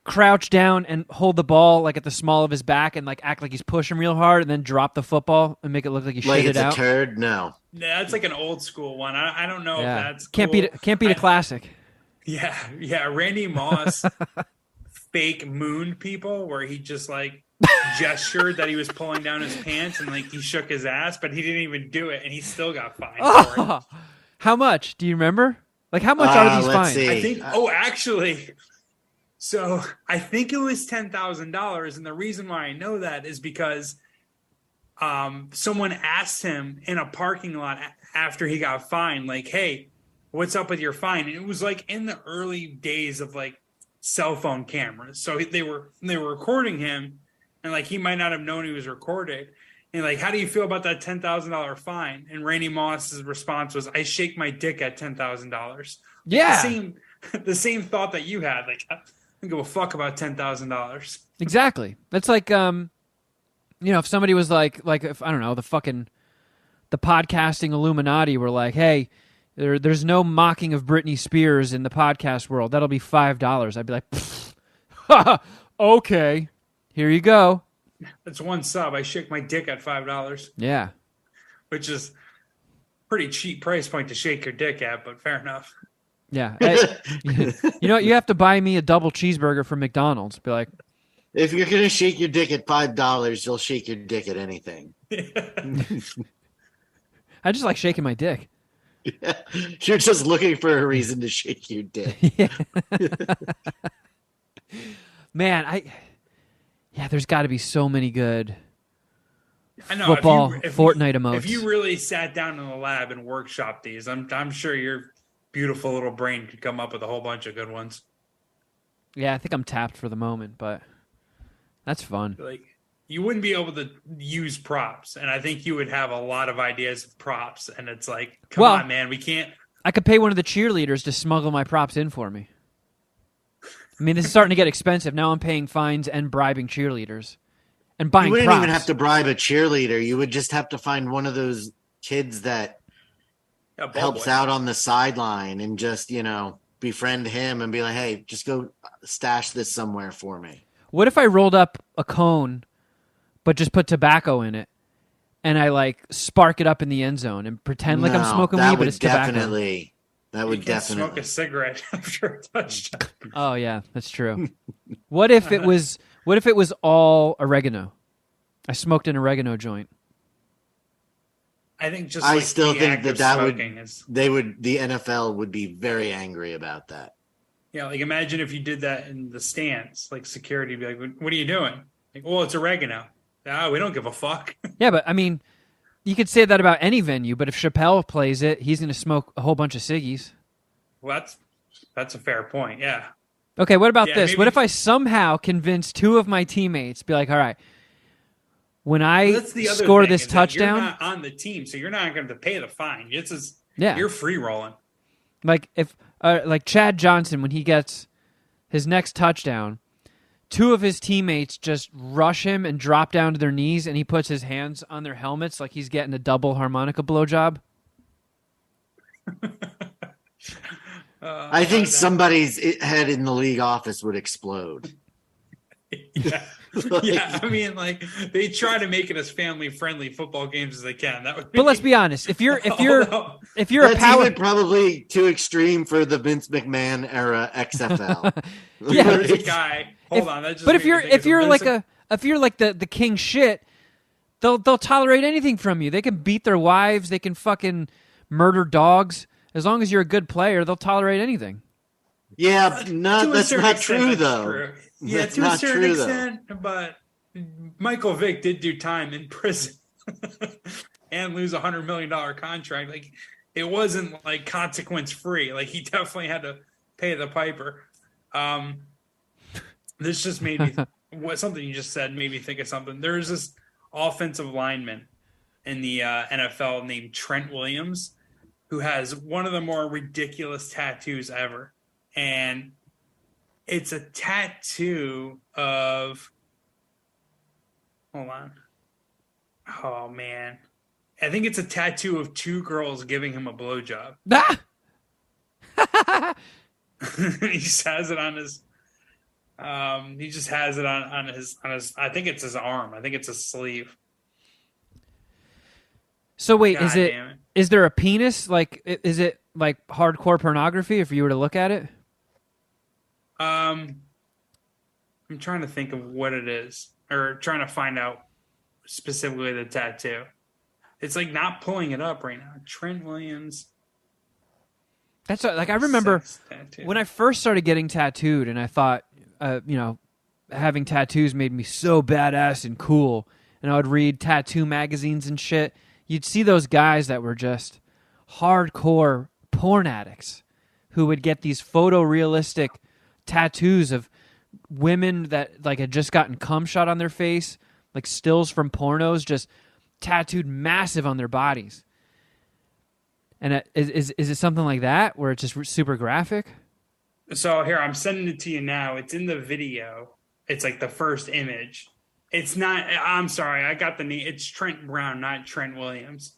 crouch down and hold the ball like at the small of his back and like act like he's pushing real hard and then drop the football and make it look like he shit it out. Like it's a turd? No. Yeah, that's like an old school one. I don't know if that's can't cool. beat a classic. Yeah. Randy Moss fake mooned people where he just like gestured that he was pulling down his pants and like he shook his ass, but he didn't even do it and he still got fined for it. How much? Do you remember? Like how much are these fines? I think actually so I think it was $10,000 and the reason why I know that is because someone asked him in a parking lot after he got fined, like, hey, what's up with your fine? And it was like in the early days of like cell phone cameras. So they were recording him and like he might not have known he was recorded. And like, how do you feel about that $10,000 fine? And Randy Moss's response was, I shake my dick at $10,000. Yeah. The same thought that you had. Like, I don't give a fuck about $10,000. Exactly. That's like, if somebody was like if I don't know, the podcasting Illuminati were like, hey, there's no mocking of Britney Spears in the podcast world. That'll be $5. I'd be like, okay, here you go. That's one sub. I shake my dick at $5. Yeah. Which is pretty cheap price point to shake your dick at, but fair enough. Yeah. You have to buy me a double cheeseburger from McDonald's. Be like, if you're going to shake your dick at $5, you'll shake your dick at anything. I just like shaking my dick. Yeah. You're just looking for a reason to shake your dick. Man, there's got to be so many good football Fortnite emotes. If you really sat down in the lab and workshopped these, I'm sure your beautiful little brain could come up with a whole bunch of good ones. Yeah, I think I'm tapped for the moment, but that's fun. Like you wouldn't be able to use props, and I think you would have a lot of ideas of props. And it's like, come on, man, we can't. I could pay one of the cheerleaders to smuggle my props in for me. I mean, this is starting to get expensive. Now I'm paying fines and bribing cheerleaders and buying props. You wouldn't even have to bribe a cheerleader. You would just have to find one of those kids that helps out on the sideline and just, befriend him and be like, hey, just go stash this somewhere for me. What if I rolled up a cone but just put tobacco in it and I like spark it up in the end zone and pretend like I'm smoking weed, but it's tobacco? That would definitely smoke a cigarette after a touchdown. Oh yeah, that's true. What if it was all oregano? I smoked an oregano joint. I think just I still think the NFL would be very angry about that. Yeah, like imagine if you did that in the stands, like security would be like, what are you doing? Like, well, it's oregano. We don't give a fuck. Yeah, but I mean, you could say that about any venue, but if Chappelle plays it, he's going to smoke a whole bunch of ciggies. Well, that's a fair point, yeah. Okay, what about this? What if I somehow convince two of my teammates, be like, all right, when I score this touchdown... You're not on the team, so you're not going to pay the fine. You're free rolling. Like if like Chad Johnson, when he gets his next touchdown, two of his teammates just rush him and drop down to their knees, and he puts his hands on their helmets like he's getting a double harmonica blowjob. I think somebody's head in the league office would explode. Yeah. Yeah, I mean, like they try to make it as family-friendly football games as they can. But let's be honest: if you're that's even probably too extreme for the Vince McMahon era XFL. Yeah, there's a guy. Hold on, that just. But if you're like the king shit, they'll tolerate anything from you. They can beat their wives. They can fucking murder dogs. As long as you're a good player, they'll tolerate anything. Yeah, that's not true though. True. Yeah, to a certain extent, but Michael Vick did do time in prison and lose $100 million contract. Like it wasn't like consequence free. Like he definitely had to pay the piper. Um, this just made me what something you just said made me think of something. There's this offensive lineman in the NFL named Trent Williams who has one of the more ridiculous tattoos ever, and it's a tattoo of. Hold on. Oh man, I think it's a tattoo of two girls giving him a blowjob. Ah! He just has it on his. He just has it on his. I think it's his arm. I think it's a sleeve. So wait, God damn it. is there a penis? Like, is it like hardcore pornography if you were to look at it? I'm trying to think of what it is, or trying to find out specifically the tattoo. It's like not pulling it up right now. Trent Williams. That's like I remember when I first started getting tattooed, and I thought, having tattoos made me so badass and cool. And I would read tattoo magazines and shit. You'd see those guys that were just hardcore porn addicts who would get these photorealistic tattoos of women that like had just gotten cum shot on their face, like stills from pornos, just tattooed massive on their bodies. And is it something like that where it's just super graphic? So here, I'm sending it to you now. It's in the video. It's like the first image. It's not. I'm sorry, I got the name. It's Trent Brown, not Trent Williams.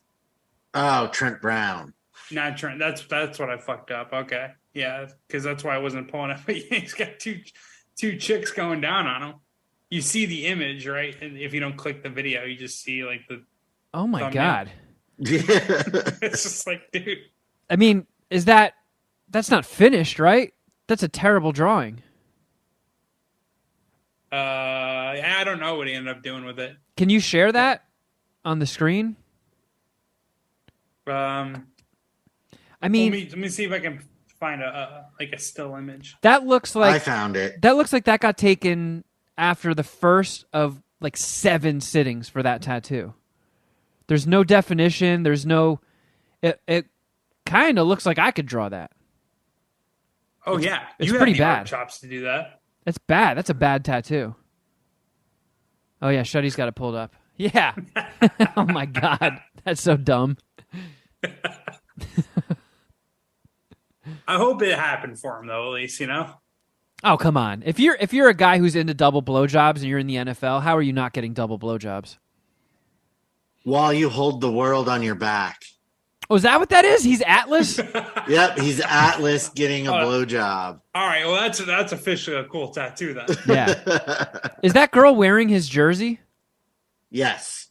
Oh, Trent Brown. Not Trent. That's what I fucked up. Okay, yeah, because that's why I wasn't pulling up. But yeah, he's got two chicks going down on him. You see the image, right? And if you don't click the video, you just see like the. Oh my god! Yeah. It's just like, dude. I mean, that's not finished, right? That's a terrible drawing. I don't know what he ended up doing with it. Can you share that on the screen? I mean, let me see if I can find a still image. That looks like I found it. That looks like that got taken after the first of like 7 sittings for that tattoo. There's no definition. There's no. It kind of looks like I could draw that. Oh yeah, it's you pretty have the art bad. chops to do that. That's bad. That's a bad tattoo. Oh yeah, Shuddy's got it pulled up. Yeah. Oh my god, that's so dumb. I hope it happened for him though. At least Oh come on. If you're a guy who's into double blowjobs and you're in the NFL, how are you not getting double blowjobs? While you hold the world on your back. Oh, is that what that is? He's Atlas? Yep, he's Atlas getting a blowjob. All right, well that's officially a cool tattoo then. Yeah. Is that girl wearing his jersey? Yes.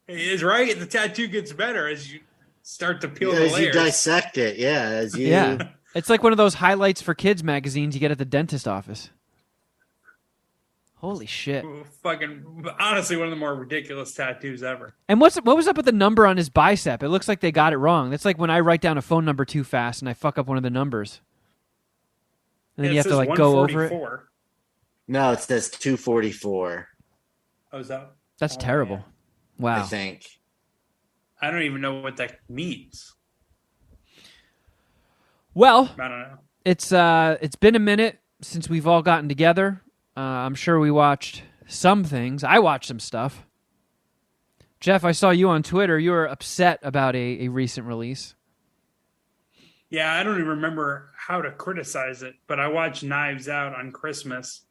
He is right. The tattoo gets better as you start to peel the As layers. you dissect it, yeah. Yeah. It's like one of those highlights for kids magazines you get at the dentist office. Holy shit. Fucking honestly, one of the more ridiculous tattoos ever. And what was up with the number on his bicep? It looks like they got it wrong. That's like when I write down a phone number too fast and I fuck up one of the numbers. And then you have to like go over it. No, it says 244. Oh, is that? That's terrible. Yeah. Wow. I think. I don't even know what that means. Well, I don't know. It's been a minute since we've all gotten together. I'm sure we watched some things. I watched some stuff. Jeff, I saw you on Twitter. You were upset about a recent release. Yeah, I don't even remember how to criticize it, but I watched Knives Out on Christmas.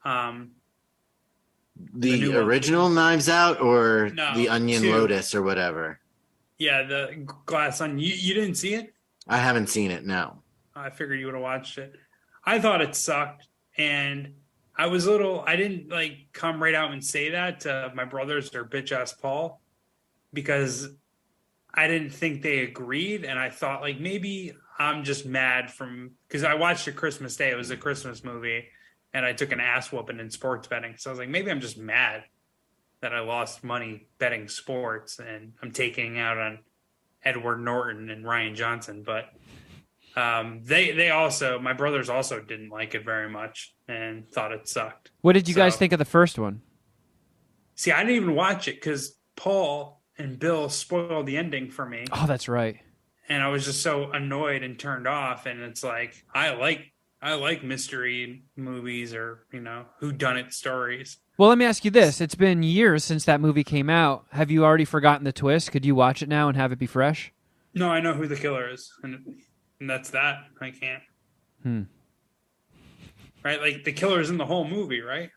The original Knives Out or No, the Onion 2. Lotus or whatever? Yeah, the Glass Onion. You didn't see it? I haven't seen it, no. I figured you would have watched it. I thought it sucked, and I didn't like come right out and say that to my brothers or bitch ass Paul because I didn't think they agreed. And I thought like maybe I'm just mad because I watched it Christmas Day. It was a Christmas movie and I took an ass whooping in sports betting. So I was like, maybe I'm just mad that I lost money betting sports and I'm taking out on Edward Norton and Ryan Johnson. But they also, my brothers also didn't like it very much and thought it sucked. What did you guys think of the first one? See, I didn't even watch it because Paul and Bill spoiled the ending for me. Oh, that's right. and I was just so annoyed and turned off. And it's like I like mystery movies or whodunit stories. Well, let me ask you this: it's been years since that movie came out. Have you already forgotten the twist? Could you watch it now and have it be fresh? No, I know who the killer is, and that's that. I can't. Hmm. Right, like the killer's in the whole movie, right?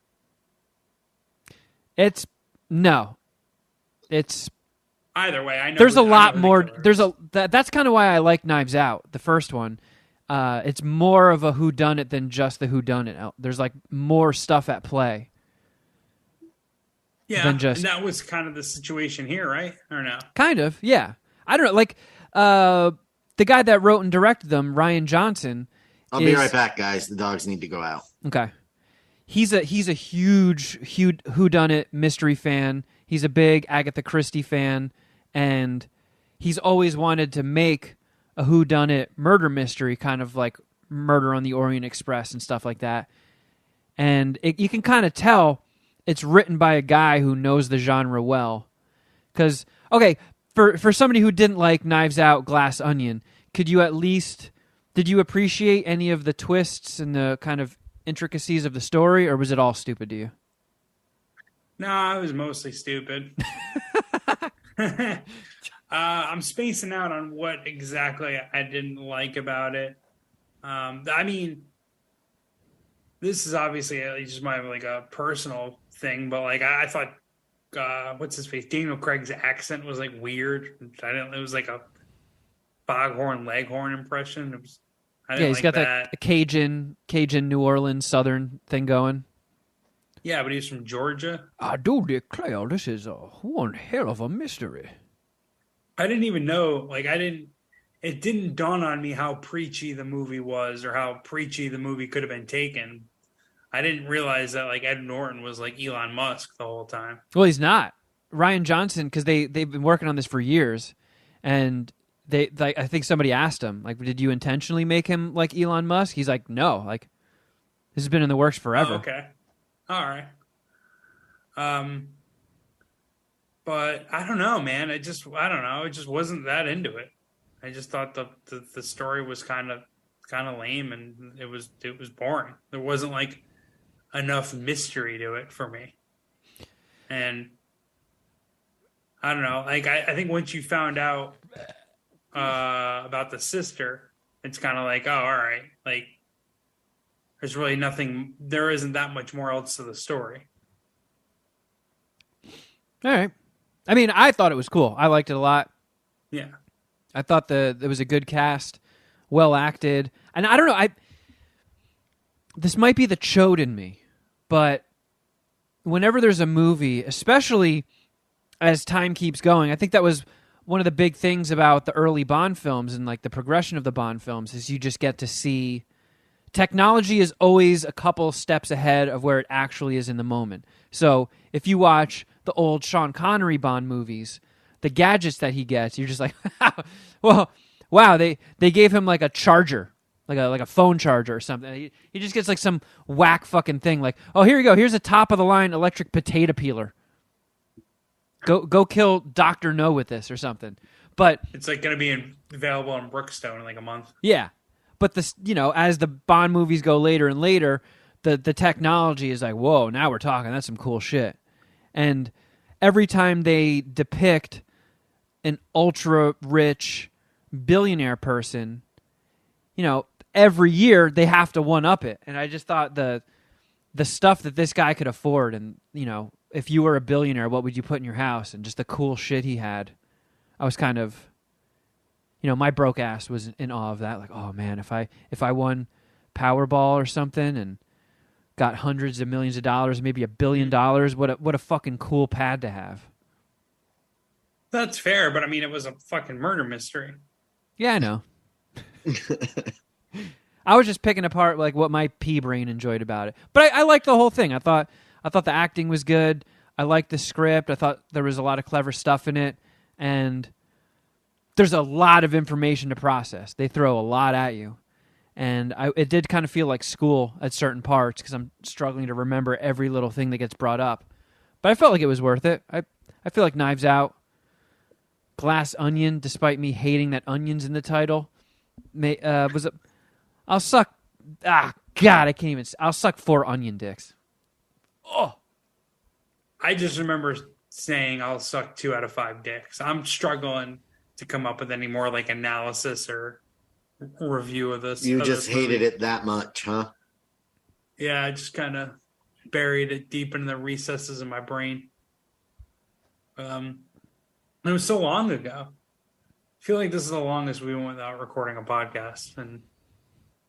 It's no. It's Either way, I know. there's a I know lot who the more. killer There's is. that's kind of why I like Knives Out, the first one. It's more of a whodunit than just the whodunit. There's like more stuff at play. Yeah, Than just and that was kind of the situation here, right? Or no? kind of, yeah. I don't know, like the guy that wrote and directed them, Ryan Johnson. I'll be right back, guys. The dogs need to go out. Okay. He's a huge whodunit mystery fan. He's a big Agatha Christie fan, and he's always wanted to make a whodunit murder mystery, kind of like Murder on the Orient Express and stuff like that. And you can kind of tell it's written by a guy who knows the genre well. Because, okay, for somebody who didn't like Knives Out, Glass Onion, did you appreciate any of the twists and the kind of intricacies of the story, or was it all stupid to you? No, I was mostly stupid. I'm spacing out on what exactly I didn't like about it. I mean, this is obviously just my like a personal thing, but like I thought, what's his face? Daniel Craig's accent was like weird. It was like a foghorn leghorn impression. I didn't Yeah, he's like got that. that Cajun New Orleans Southern thing going. Yeah, but he's from Georgia. I do declare this is one hell of a mystery. I didn't even know. It didn't dawn on me how preachy the movie was, or how preachy the movie could have been taken. I didn't realize that like Ed Norton was like Elon Musk the whole time. Well, he's not. Ryan Johnson, because they've been working on this for years, and I think somebody asked him, like, did you intentionally make him like Elon Musk? He's like, no, like this has been in the works forever. Oh, okay, all right. But I don't know, man. I don't know. It just wasn't that into it. I just thought the story was kind of lame, and it was boring. There wasn't like enough mystery to it for me. And I don't know. Like I think once you found out about the sister, it's kind of like, oh, all right. Like there's really nothing. There isn't that much more else to the story. All right. I mean, I thought it was cool. I liked it a lot. Yeah. I thought there was a good cast, well acted, and I don't know. This might be the chode in me, but whenever there's a movie, especially as time keeps going, I think that was one of the big things about the early Bond films and like the progression of the Bond films is you just get to see technology is always a couple steps ahead of where it actually is in the moment. So if you watch the old Sean Connery Bond movies, the gadgets that he gets, you're just like, well, wow, they gave him like a charger, like a phone charger or something. He just gets like some whack fucking thing, like, oh, here you go, here's a top of the line electric potato peeler. Go kill Dr. No with this or something. But it's like going to be available in Brookstone in like a month. Yeah, but this, as the Bond movies go later and later, the technology is like, whoa, now we're talking. That's some cool shit. And every time they depict an ultra rich billionaire person, every year they have to one up it. And I just thought the stuff that this guy could afford, and if you were a billionaire, what would you put in your house, and just the cool shit he had. I was kind of, my broke ass was in awe of that. Like, oh man, if I won Powerball or something and got hundreds of millions of dollars, maybe $1 billion, what a fucking cool pad to have. That's fair, but I mean, it was a fucking murder mystery. Yeah, I know. I was just picking apart like what my pea brain enjoyed about it, but I liked the whole thing. I thought the acting was good. I liked the script. I thought there was a lot of clever stuff in it, and there's a lot of information to process. They throw a lot at you, and it did kind of feel like school at certain parts because I'm struggling to remember every little thing that gets brought up. But I felt like it was worth it. I feel like Knives Out, Glass Onion, despite me hating that onions in the title. Was it? I'll suck. God, I can't even. I'll suck 4 onion dicks. Oh, I just remember saying I'll suck 2 out of 5 dicks. I'm struggling to come up with any more like analysis or review of this. You of just this hated movie. it that much, huh? Yeah, I just kind of buried it deep in the recesses of my brain. It was so long ago. I feel like this is the longest we went without recording a podcast in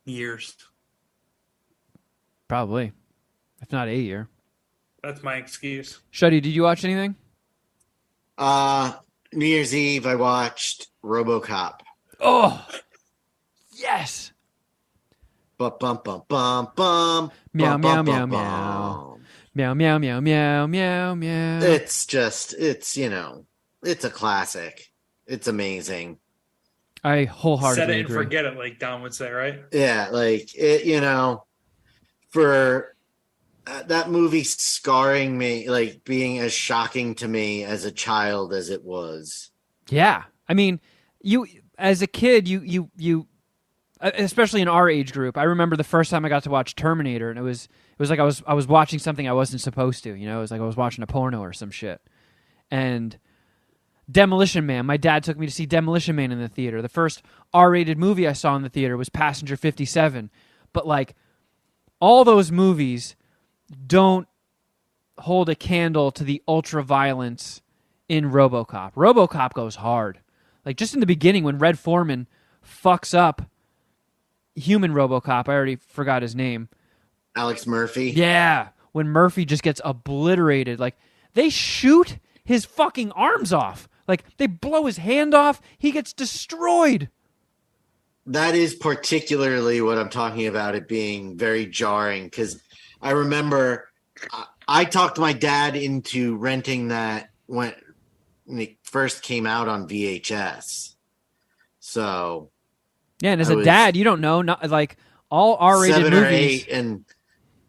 years. probably, if not a year. That's my excuse. Shuddy, did you watch anything? New Year's Eve, I watched RoboCop. Oh, yes. Bum bum bum bum bum. Meow bum, meow bum, meow bum, meow. bum. Meow meow meow meow meow meow. It's a classic. It's amazing. I Set wholeheartedly it and agree. forget it, like Don would say, right? Yeah, like it, for that movie scarring me, like being as shocking to me as a child as it was. Yeah, I mean, you as a kid, you especially in our age group. I remember the first time I got to watch Terminator, and it was like I was watching something I wasn't supposed to. It was like I was watching a porno or some shit. And Demolition Man. My dad took me to see Demolition Man in the theater. The first R-rated movie I saw in the theater was Passenger 57. But like all those movies don't hold a candle to the ultra violence in RoboCop. RoboCop goes hard. Like just in the beginning when Red Foreman fucks up human RoboCop, I already forgot his name. Alex Murphy. Yeah, when Murphy just gets obliterated. Like they shoot his fucking arms off. Like they blow his hand off, he gets destroyed. That is particularly what I'm talking about, it being very jarring, because I remember I talked my dad into renting that when it first came out on VHS. So Yeah, and as a dad, you don't know, not like all R-rated 7 movies. or 8, and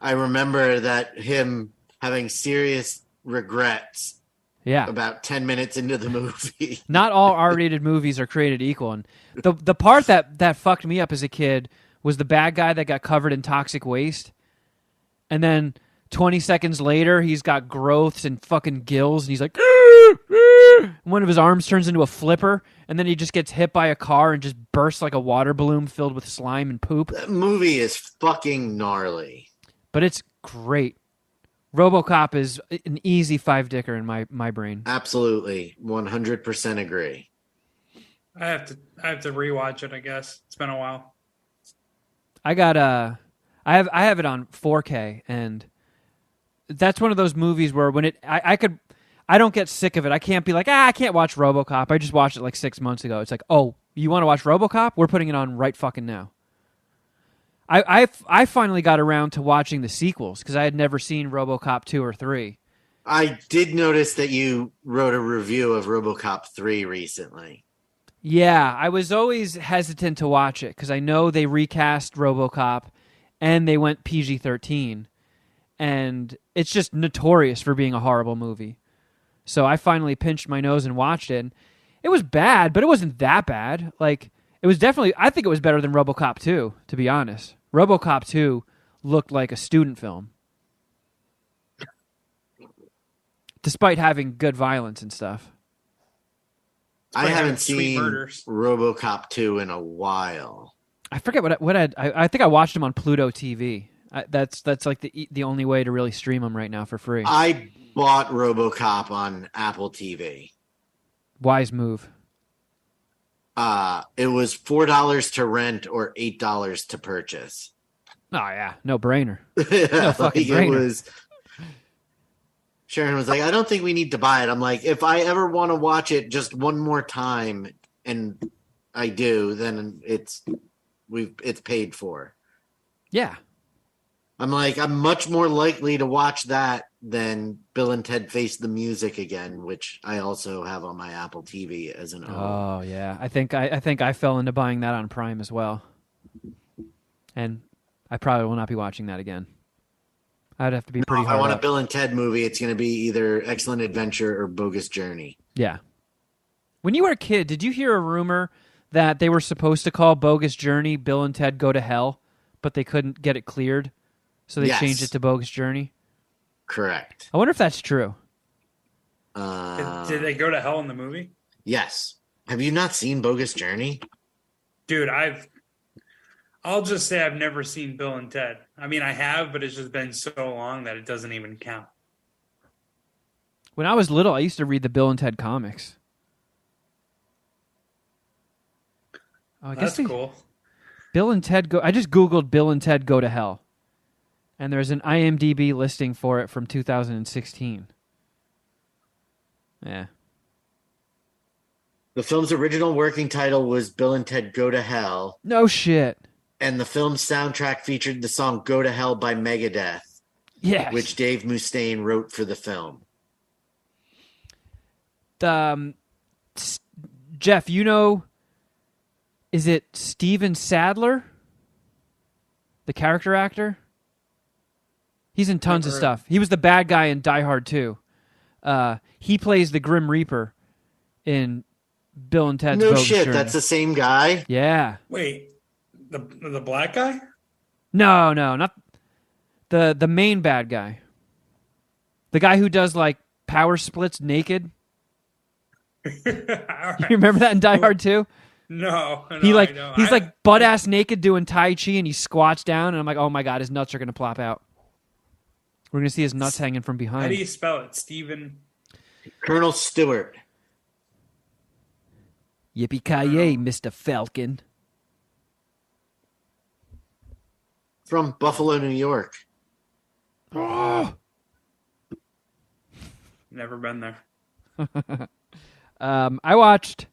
I remember that him having serious regrets Yeah, about 10 minutes into the movie. not all R-rated movies are created equal. And the part that fucked me up as a kid was the bad guy that got covered in toxic waste, and then 20 seconds later, he's got growths and fucking gills, and he's like, and one of his arms turns into a flipper, and then he just gets hit by a car and just bursts like a water balloon filled with slime and poop. That movie is fucking gnarly. But it's great. RoboCop is an easy 5-dicker in my brain. Absolutely. 100% agree. I have to rewatch it, I guess. It's been a while. I have it on 4K, and that's one of those movies where when I don't get sick of it. I can't be like, I can't watch RoboCop. I just watched it like 6 months ago. It's like, oh, you want to watch RoboCop? We're putting it on right fucking now. I finally got around to watching the sequels because I had never seen RoboCop 2 or 3. I did notice that you wrote a review of RoboCop 3 recently. Yeah, I was always hesitant to watch it because I know they recast RoboCop and they went PG-13, and it's just notorious for being a horrible movie. So I finally pinched my nose and watched it. And it was bad, but it wasn't that bad. Like, it was definitely, I think it was better than RoboCop 2, to be honest. RoboCop 2 looked like a student film, despite having good violence and stuff. I haven't Sweet seen Murders. RoboCop 2 in a while. I forget I think I watched them on Pluto TV. That's like the only way to really stream them right now for free. I bought RoboCop on Apple TV. Wise move. It was $4 to rent or $8 to purchase. Oh yeah, no brainer. No fucking brainer. Sharon was like, I don't think we need to buy it. I'm like, if I ever want to watch it just one more time, and I do, then it's paid for. Yeah. I'm like, I'm much more likely to watch that than Bill and Ted Face the Music again, which I also have on my Apple TV as an Oh yeah, I think I fell into buying that on Prime as well, and I probably will not be watching that again. I'd have to be pretty if hard I want up. a Bill and Ted movie, it's going to be either Excellent Adventure or Bogus Journey. Yeah. When you were a kid, did you hear a rumor that they were supposed to call Bogus Journey Bill and Ted Go to Hell, but they couldn't get it cleared, so they changed it to Bogus Journey? Correct. I wonder if that's true. Did they go to hell in the movie? Yes. Have you not seen Bogus Journey? Dude, I'll just say I've never seen Bill and Ted. I mean, I have, but it's just been so long that it doesn't even count. When I was little, I used to read the Bill and Ted comics. Oh, I guess That's cool. Bill and Ted go. I just Googled Bill and Ted Go to Hell, and there's an IMDb listing for it from 2016. Yeah. The film's original working title was Bill and Ted Go to Hell, No shit. and the film's soundtrack featured the song Go to Hell by Megadeth, Yes. which Dave Mustaine wrote for the film. Jeff, you know, is it Steven Sadler? The character actor? He's in tons of stuff. He was the bad guy in Die Hard 2. He plays the Grim Reaper in Bill and Ted's No Bogus shit, Journey. that's the same guy? Yeah. Wait, the black guy? No, not the main bad guy. The guy who does like power splits naked. Right. You remember that in Die Hard 2? No, He's I like butt ass naked doing Tai Chi, and he squats down, and I'm like, oh my god, his nuts are gonna plop out. We're gonna see his nuts hanging from behind. How do you spell it, Steven? Colonel Stewart. Yippee-ki-yay, Mr. Falcon. From Buffalo, New York. Oh. Never been there. I watched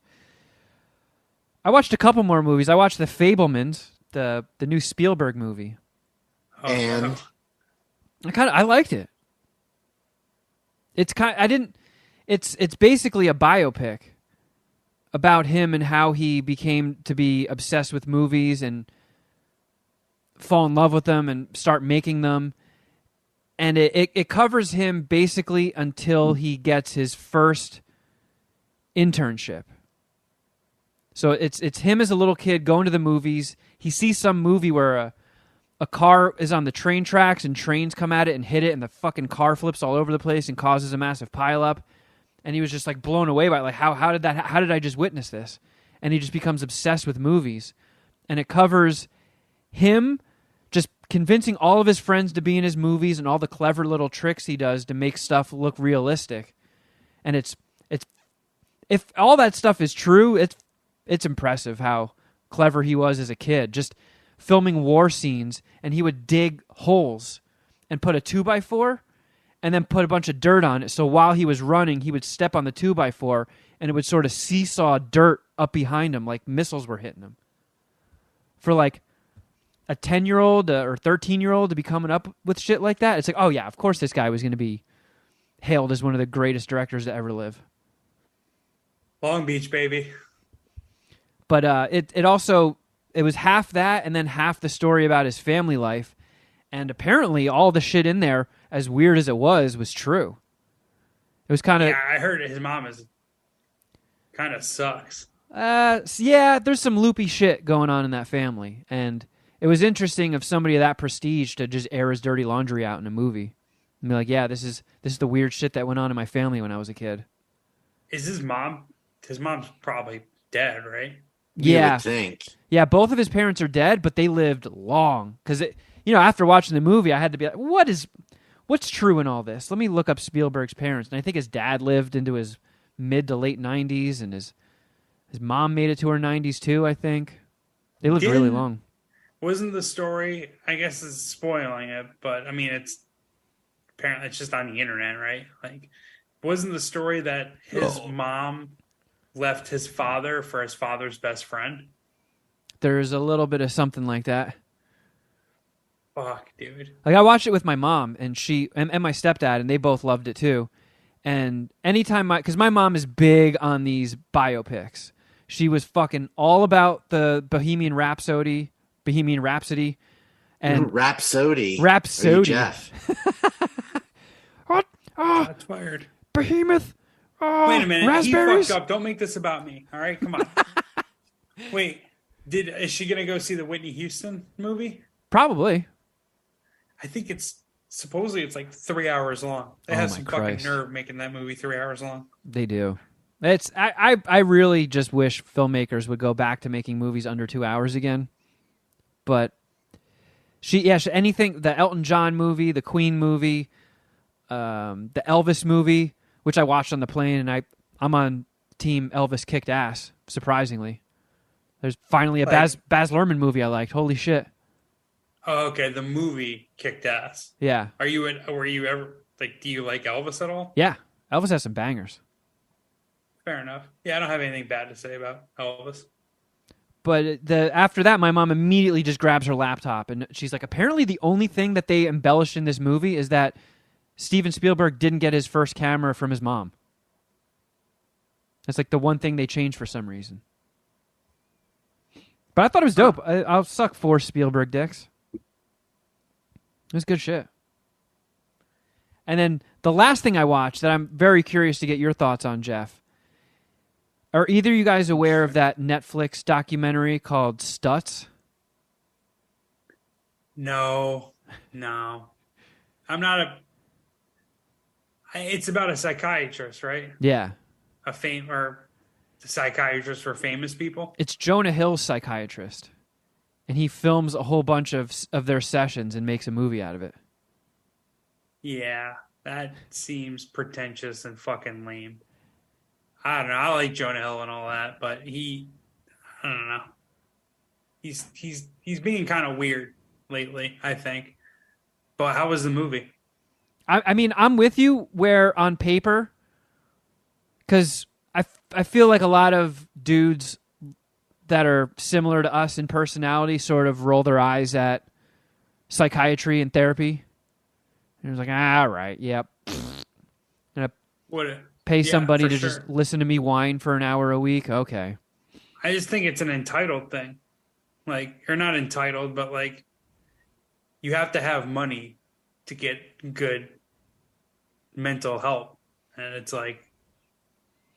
a couple more movies. I watched the Fabelmans, the new Spielberg movie. Oh, And I liked it. It's basically a biopic about him and how he became to be obsessed with movies and fall in love with them and start making them. And it covers him basically until he gets his first internship. So it's him as a little kid going to the movies. He sees some movie where a car is on the train tracks and trains come at it and hit it, and the fucking car flips all over the place and causes a massive pileup. And he was just like blown away by it. Like how did I just witness this? And he just becomes obsessed with movies. And it covers him just convincing all of his friends to be in his movies and all the clever little tricks he does to make stuff look realistic. And it's if all that stuff is true, it's impressive how clever he was as a kid. Just filming war scenes, and he would dig holes and put a 2x4 and then put a bunch of dirt on it. So while he was running, he would step on the 2x4 and it would sort of seesaw dirt up behind him like missiles were hitting him. For like a 10-year-old or 13-year-old to be coming up with shit like that, it's like, oh yeah, of course this guy was going to be hailed as one of the greatest directors to ever live. Long Beach, baby. But it also was half that and then half the story about his family life. And apparently all the shit in there, as weird as it was true. It was kind of... Yeah, I heard his mom is kind of sucks. Yeah, there's some loopy shit going on in that family. And it was interesting of somebody of that prestige to just air his dirty laundry out in a movie. And be like, yeah, this is the weird shit that went on in my family when I was a kid. Is his mom's probably dead, right? You Yeah. would think. Yeah, both of his parents are dead, but they lived long. Because, after watching the movie, I had to be like, what's true in all this? Let me look up Spielberg's parents. And I think his dad lived into his mid to late 90s, and his mom made it to her 90s too, I think. They lived really long. Wasn't the story, I guess it's spoiling it, but I mean, it's apparently it's just on the internet, right? Like, wasn't the story that his mom left his father for his father's best friend? There's a little bit of something like that. Fuck, dude. Like, I watched it with my mom and and my stepdad, and they both loved it too. And anytime because my mom is big on these biopics. She was fucking all about the Bohemian Rhapsody, and Rhapsody. Rhapsody. Jeff. What? That's fired. Behemoth. Wait a minute. Raspberries? He fucked up. Don't make this about me. All right, come on. Wait, is she gonna go see the Whitney Houston movie? Probably. I think supposedly it's like 3 hours long. They have some Christ. fucking nerve making that movie 3 hours long. They do. I really just wish filmmakers would go back to making movies under 2 hours again. But anything, the Elton John movie, the Queen movie, the Elvis movie, which I watched on the plane, and I'm on team Elvis kicked ass, surprisingly. There's finally a Baz Luhrmann movie I liked. Holy shit. Oh, okay. The movie kicked ass. Yeah. Were you ever do you like Elvis at all? Yeah. Elvis has some bangers. Fair enough. Yeah, I don't have anything bad to say about Elvis. But after that, my mom immediately just grabs her laptop, and she's like, apparently the only thing that they embellished in this movie is that Steven Spielberg didn't get his first camera from his mom. That's like the one thing they changed for some reason. But I thought it was dope. I'll suck 4 Spielberg dicks. It was good shit. And then the last thing I watched that I'm very curious to get your thoughts on, Jeff. Are either of you guys aware of that Netflix documentary called Stutz? No. I'm not it's about a psychiatrist, right? Yeah. Or the psychiatrist for famous people? It's Jonah Hill's psychiatrist. And he films a whole bunch of their sessions and makes a movie out of it. Yeah, that seems pretentious and fucking lame. I don't know. I like Jonah Hill and all that, but I don't know. He's being kind of weird lately, I think. But how was the movie? I mean, I'm with you where on paper, because I feel like a lot of dudes that are similar to us in personality sort of roll their eyes at psychiatry and therapy. And it's like, all right, yep. Pay somebody to just listen to me whine for an hour a week? Okay. I just think it's an entitled thing. Like, you're not entitled, but like, you have to have money to get good mental help. And it's like,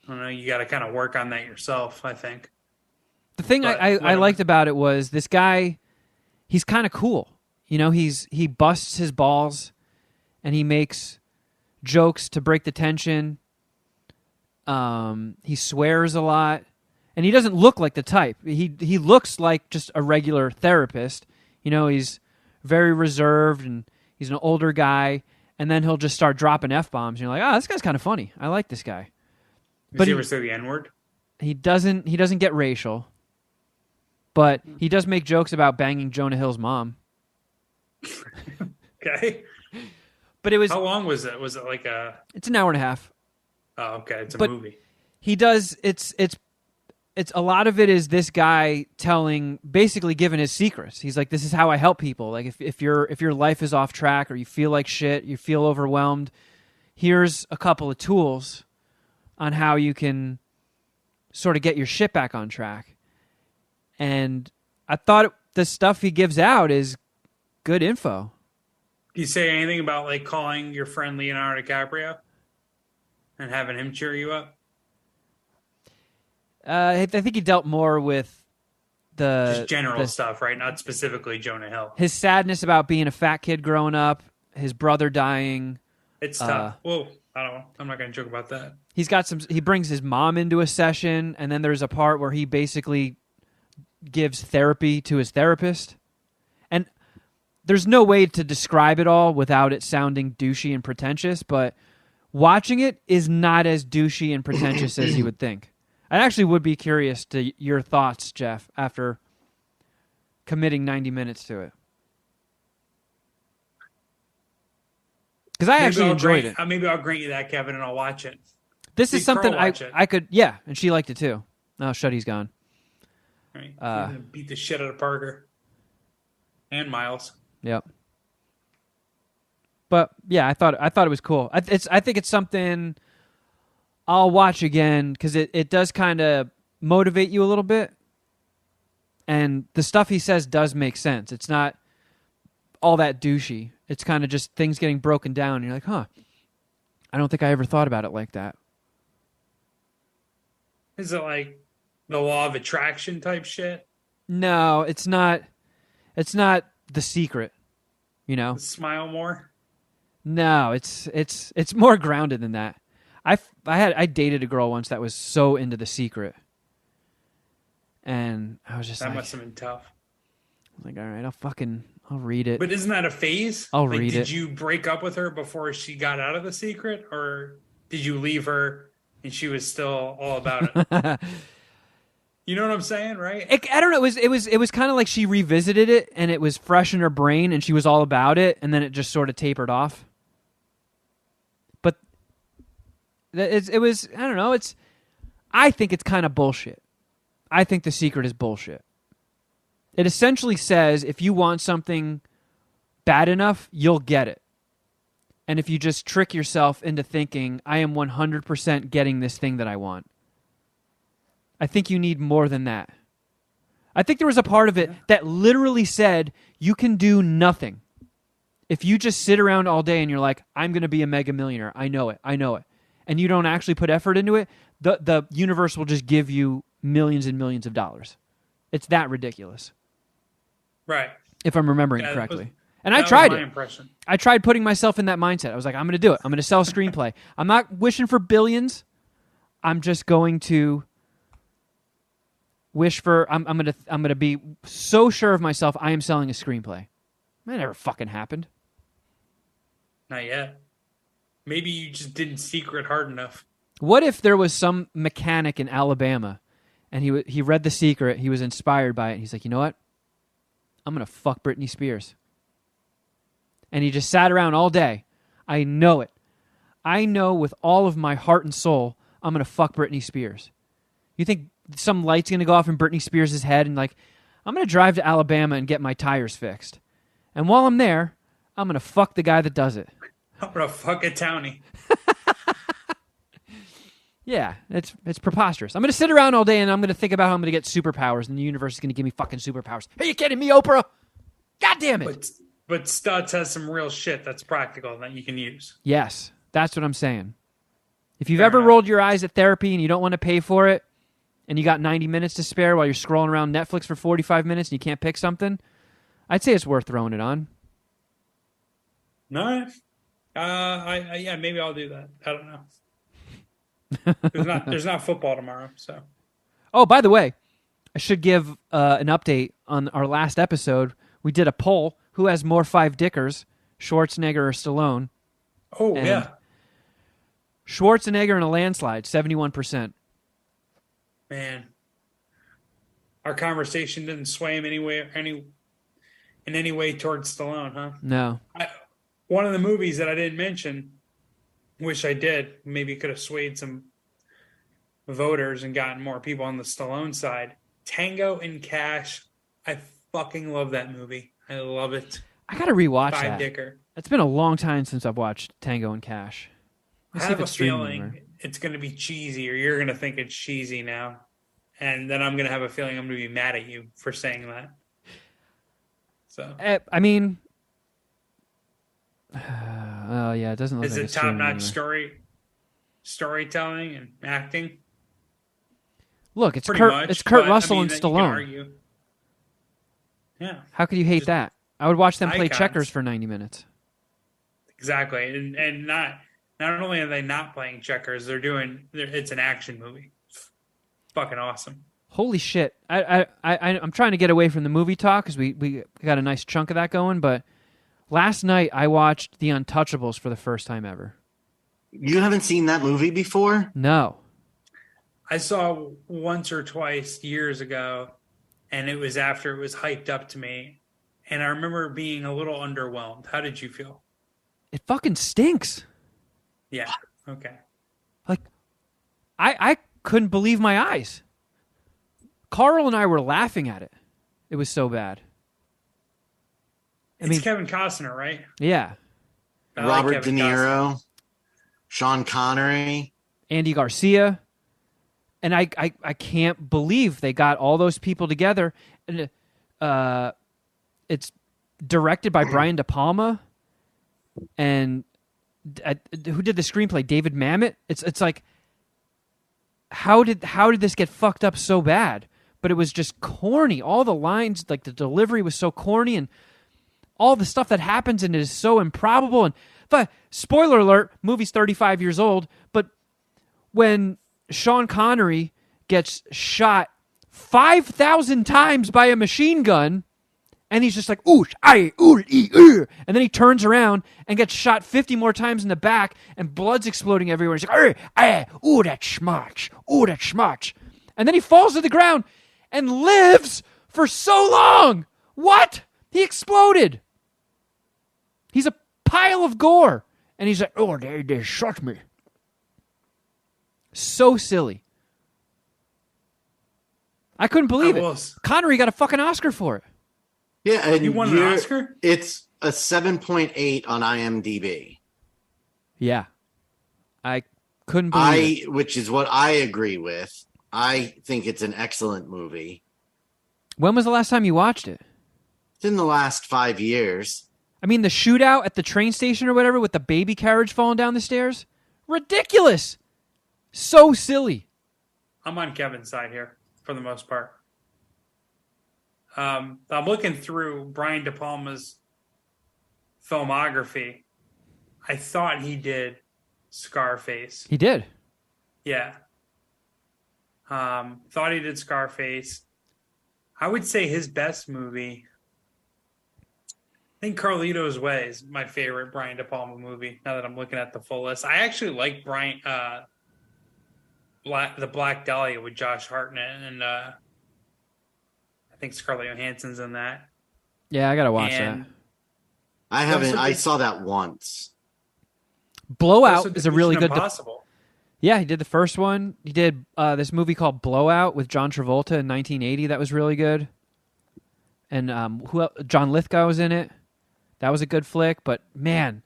I don't know, you got to kind of work on that yourself, I think. The thing I liked about it was this guy, he's kind of cool. You know, he busts his balls and he makes jokes to break the tension. He swears a lot, and he doesn't look like the type. He looks like just a regular therapist. You know, he's very reserved and he's an older guy, and then he'll just start dropping F-bombs. And you're like, oh, this guy's kind of funny. I like this guy. Does he ever say the N-word? He doesn't get racial, but he does make jokes about banging Jonah Hill's mom. Okay. But it was... How long was it? Was it like a... It's an hour and a half. Oh, okay. It's a movie. He does... It's a lot of it is this guy basically giving his secrets. He's like, this is how I help people. Like, if your life is off track or you feel like shit, you feel overwhelmed, here's a couple of tools on how you can sort of get your shit back on track. And I thought the stuff he gives out is good info. Do you say anything about like calling your friend Leonardo DiCaprio and having him cheer you up? I think he dealt more with just general stuff, right? Not specifically Jonah Hill. His sadness about being a fat kid growing up, his brother dying. It's tough. Well, I don't know. I'm not going to joke about that. He brings his mom into a session, and then there's a part where he basically gives therapy to his therapist. And there's no way to describe it all without it sounding douchey and pretentious, but watching it is not as douchey and pretentious as you would think. I actually would be curious to your thoughts, Jeff, after committing 90 minutes to it. Because I actually enjoyed it. Maybe I'll grant you that, Kevin, and I'll watch it. This is something I could, yeah, and she liked it too. Oh, Shuddy's gone. Right. Beat the shit out of Parker and Miles. Yep. But yeah, I thought it was cool. I think it's something I'll watch again because it does kind of motivate you a little bit, and the stuff he says does make sense. It's not all that douchey. It's kind of just things getting broken down, and you're like, huh, I don't think I ever thought about it like that. Is it like the law of attraction type shit? No, it's not. It's not The Secret. You know. Smile more. No, it's more grounded than that. I dated a girl once that was so into The Secret, and I was just That like, must have been tough. all right, I'll read it. But isn't that a phase? I'll like, read it. Did you break up with her before she got out of The Secret, or did you leave her and she was still all about it? You know what I'm saying, right? I don't know. It was kind of like she revisited it, and it was fresh in her brain, and she was all about it, and then it just sort of tapered off. But it was, I don't know. I think it's kind of bullshit. I think The Secret is bullshit. It essentially says if you want something bad enough, you'll get it. And if you just trick yourself into thinking, I am 100% getting this thing that I want, I think you need more than that. I think there was a part of it that literally said you can do nothing. If you just sit around all day and you're like, I'm going to be a mega millionaire. I know it. And you don't actually put effort into it, the universe will just give you millions and millions of dollars. It's that ridiculous. Right. If I'm remembering correctly. And I That tried was my it. impression. I tried putting myself in that mindset. I was like, I'm going to do it. I'm going to sell a screenplay. I'm not wishing for billions. I'm just going to wish for. I'm going to be so sure of myself. I am selling a screenplay. That never fucking happened. Not yet. Maybe you just didn't secret hard enough. What if there was some mechanic in Alabama, and he read The Secret, he was inspired by it, and he's like, you know what? I'm going to fuck Britney Spears. And he just sat around all day. I know it. I know with all of my heart and soul, I'm going to fuck Britney Spears. You think some light's going to go off in Britney Spears' head and like, I'm going to drive to Alabama and get my tires fixed. And while I'm there, I'm going to fuck the guy that does it. I'm going to fuck a townie. Yeah, it's preposterous. I'm going to sit around all day and I'm going to think about how I'm going to get superpowers and the universe is going to give me fucking superpowers. Are you kidding me, Oprah? God damn it. But Stutz has some real shit that's practical that you can use. Yes, that's what I'm saying. If you've Fair ever enough. rolled your eyes at therapy and you don't want to pay for it and you got 90 minutes to spare while you're scrolling around Netflix for 45 minutes and you can't pick something, I'd say it's worth throwing it on. No. Yeah, maybe I'll do that. I don't know. There's not football tomorrow, so. Oh, by the way, I should give an update on our last episode. We did a poll. Who has more five dickers, Schwarzenegger or Stallone? Oh, And yeah. Schwarzenegger in a landslide, 71%. Man. Our conversation didn't sway him in any way towards Stallone, huh? No. One of the movies that I didn't mention, wish I did, maybe could have swayed some voters and gotten more people on the Stallone side. Tango and Cash. I fucking love that movie. I love it. I got to rewatch Five that. dicker. It's been a long time since I've watched Tango and Cash. I Let's see have if a it's streaming anywhere. feeling it's going to be cheesy, or you're going to think it's cheesy now. And then I'm going to have a feeling I'm going to be mad at you for saying that. So, I mean, oh yeah, it doesn't look is like it it's streaming top-notch anywhere. storytelling and acting? Look, it's Pretty Kurt. much. It's Kurt but, Russell I mean, and that you can Stallone. argue. Yeah, How could you hate Just that? I would watch them play icons. checkers for 90 minutes. exactly. And not only are they not playing checkers, it's an action movie. Fucking awesome. Holy shit! I'm trying to get away from the movie talk because we got a nice chunk of that going. But last night I watched The Untouchables for the first time ever. You haven't seen that movie before? No, I saw once or twice years ago, and it was after it was hyped up to me, and I remember being a little underwhelmed. How did you feel? it fucking stinks. Yeah. Okay. Like, I couldn't believe my eyes. Carl and I were laughing at it. It was so bad. It's Kevin Costner, right? Yeah. I like Robert De Kevin Costner. Niro, Sean Connery. Andy Garcia. And I can't believe they got all those people together. And it's directed by Brian De Palma. And who did the screenplay? David Mamet. It's like, how did this get fucked up so bad? But it was just corny. All the lines, like the delivery was so corny, and all the stuff that happens in it is so improbable. But spoiler alert, movie's 35 years old, but when Sean Connery gets shot 5,000 times by a machine gun, and he's just like, ooh, aye, ooh, and then he turns around and gets shot 50 more times in the back, and blood's exploding everywhere. He's like, ooh, that's schmutz, ooh, that's schmutz. And then he falls to the ground and lives for so long. What? He exploded. He's a pile of gore. And he's like, oh, they shot me. So silly. I couldn't believe it. Connery got a fucking Oscar for it. Yeah, and you won an Oscar? It's a 7.8 on IMDb. Yeah. I couldn't believe it. Which is what I agree with. I think it's an excellent movie. When was the last time you watched it? It's in the last 5 years. I mean, the shootout at the train station or whatever with the baby carriage falling down the stairs? Ridiculous. So silly. I'm on Kevin's side here for the most part. I'm looking through Brian De Palma's filmography. I thought he did Scarface. He did. Yeah. Thought he did Scarface. I would say his best movie, I think Carlito's Way is my favorite Brian De Palma movie, now that I'm looking at the full list. I actually like the Black Dahlia with Josh Hartnett, and I think Scarlett Johansson's in that. Yeah, I gotta watch that. I haven't. I saw that once. Blowout is a really good. Impossible. Yeah, he did the first one. He did this movie called Blowout with John Travolta in 1980. That was really good. And John Lithgow was in it. That was a good flick. But man,